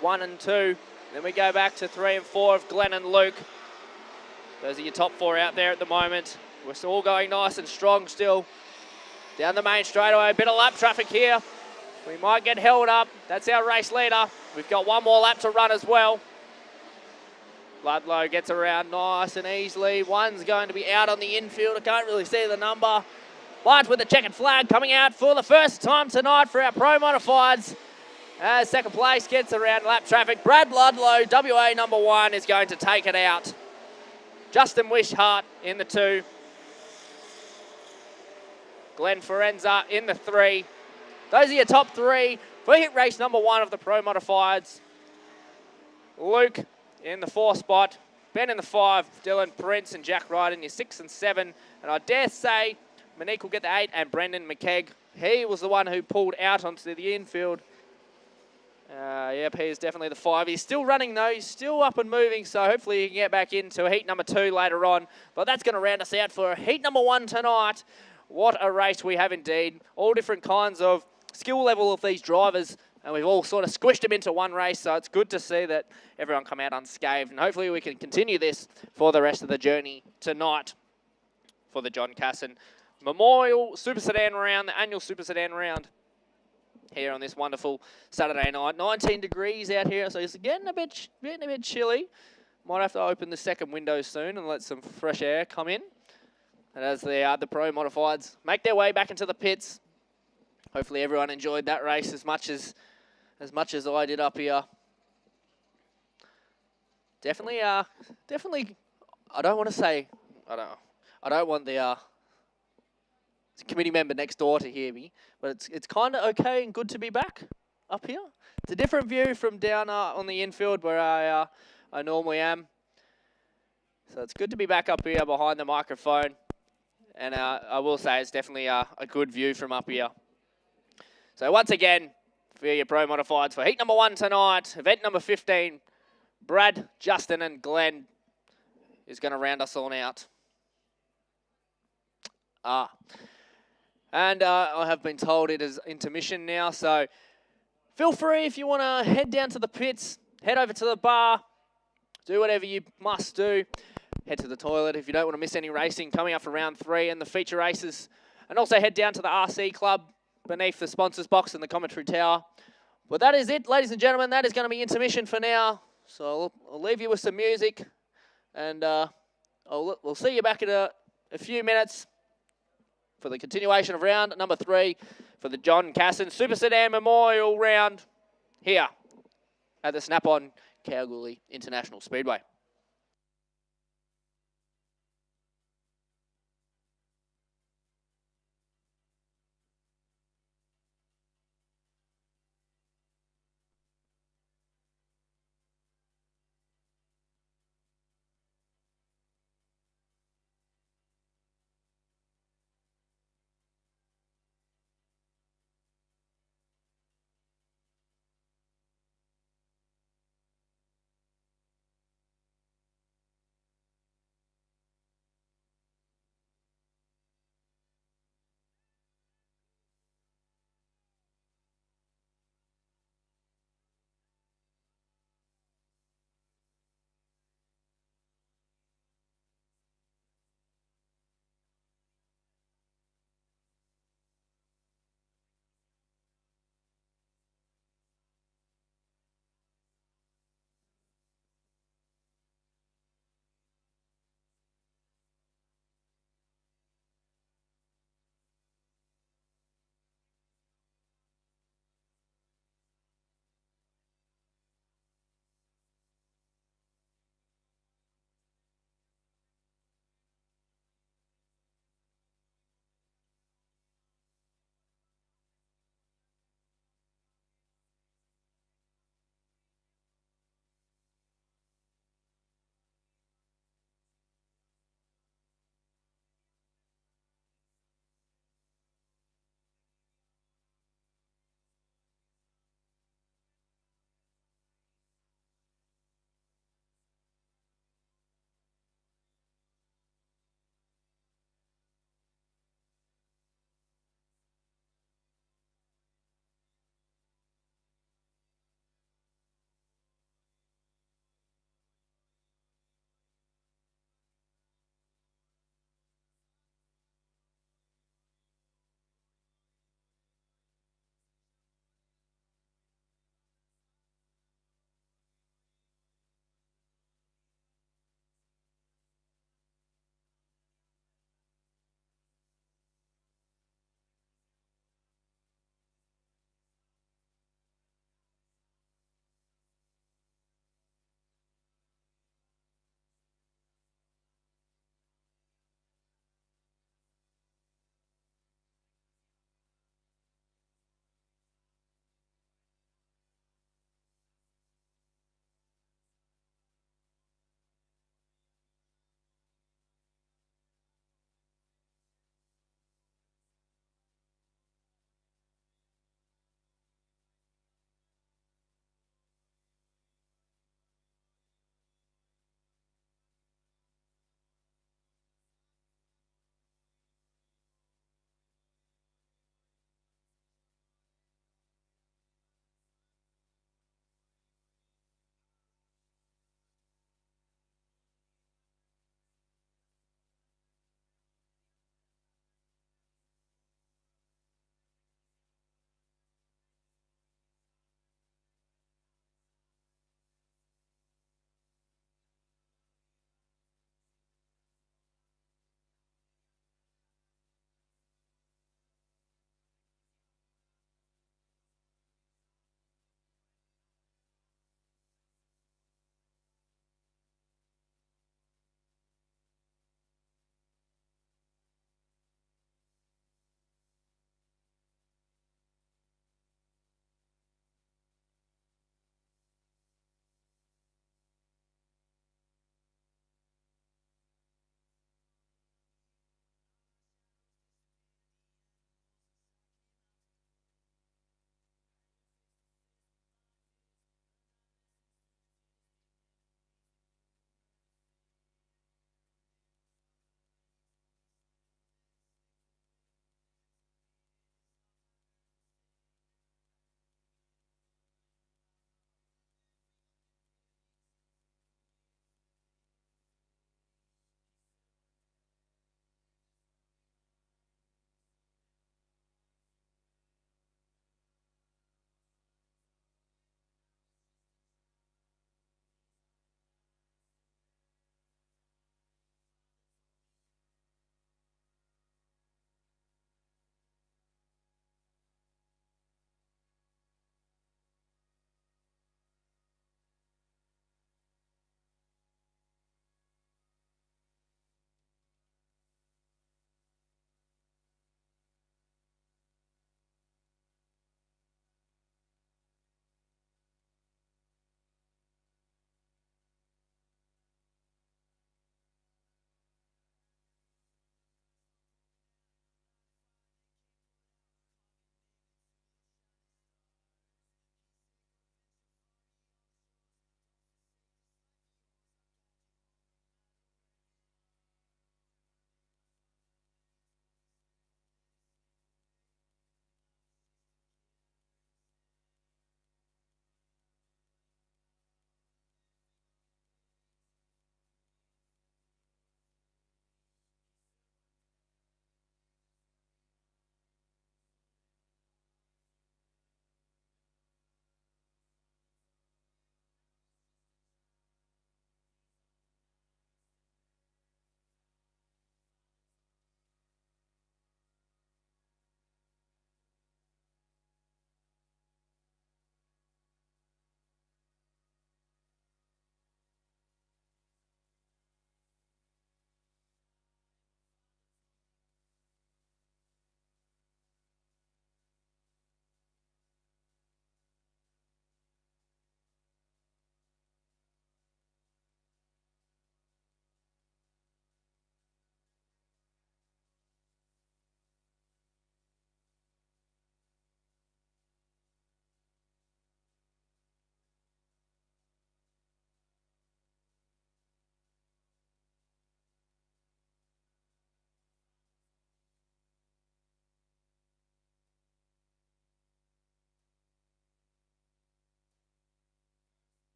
1 and 2. Then we go back to 3 and 4 of Glenn and Luke. Those are your top 4 out there at the moment. We're all going nice and strong still. Down the main straightaway, a bit of lap traffic here. We might get held up. That's our race leader. We've got one more lap to run as well. Ludlow gets around nice and easily. One's going to be out on the infield. I can't really see the number. But with the checkered flag coming out for the first time tonight for our Pro Modifieds. As second place gets around lap traffic. Brad Ludlow, WA number 1, is going to take it out. Justin Wishart in the 2. Glenn Forenza in the 3. Those are your top 3 for hit race number 1 of the Pro Modifieds. Luke in the 4 spot. Ben in the 5. Dylan Prince and Jack Wright in your 6 and 7. And I dare say Monique will get the 8 and Brendan McKegg. He was the one who pulled out onto the infield. Yep, he is definitely the 5. He's still running though. He's still up and moving. So hopefully he can get back into heat number 2 later on. But that's going to round us out for heat number 1 tonight. What a race we have indeed. All different kinds of skill level of these drivers, and we've all sort of squished them into one race, so it's good to see that everyone come out unscathed, and hopefully we can continue this for the rest of the journey tonight for the John Cassin Memorial Super Sedan Round, the annual Super Sedan Round here on this wonderful Saturday night. 19 degrees out here, so it's getting a bit chilly. Might have to open the second window soon and let some fresh air come in. And as the Pro Modifieds make their way back into the pits, hopefully everyone enjoyed that race as much as I did up here. Definitely. I don't want to say. I don't want the committee member next door to hear me, but it's kind of okay and good to be back up here. It's a different view from down on the infield where I normally am. So it's good to be back up here behind the microphone, and I will say it's definitely a good view from up here. So once again, for your Pro Modifieds for heat number 1 tonight, event number 15, Brad, Justin and Glenn is going to round us on out. And I have been told it is intermission now, so feel free if you want to head down to the pits, head over to the bar, do whatever you must do. Head to the toilet if you don't want to miss any racing coming up for round 3 and the feature races. And also head down to the RC Club beneath the sponsors box in the commentary tower. But that is it, ladies and gentlemen. That is going to be intermission for now. So I'll leave you with some music, and we'll see you back in a few minutes for the continuation of round number 3 for the John Cassin Super Sedan Memorial Round here at the Snap-on Kalgoorlie International Speedway.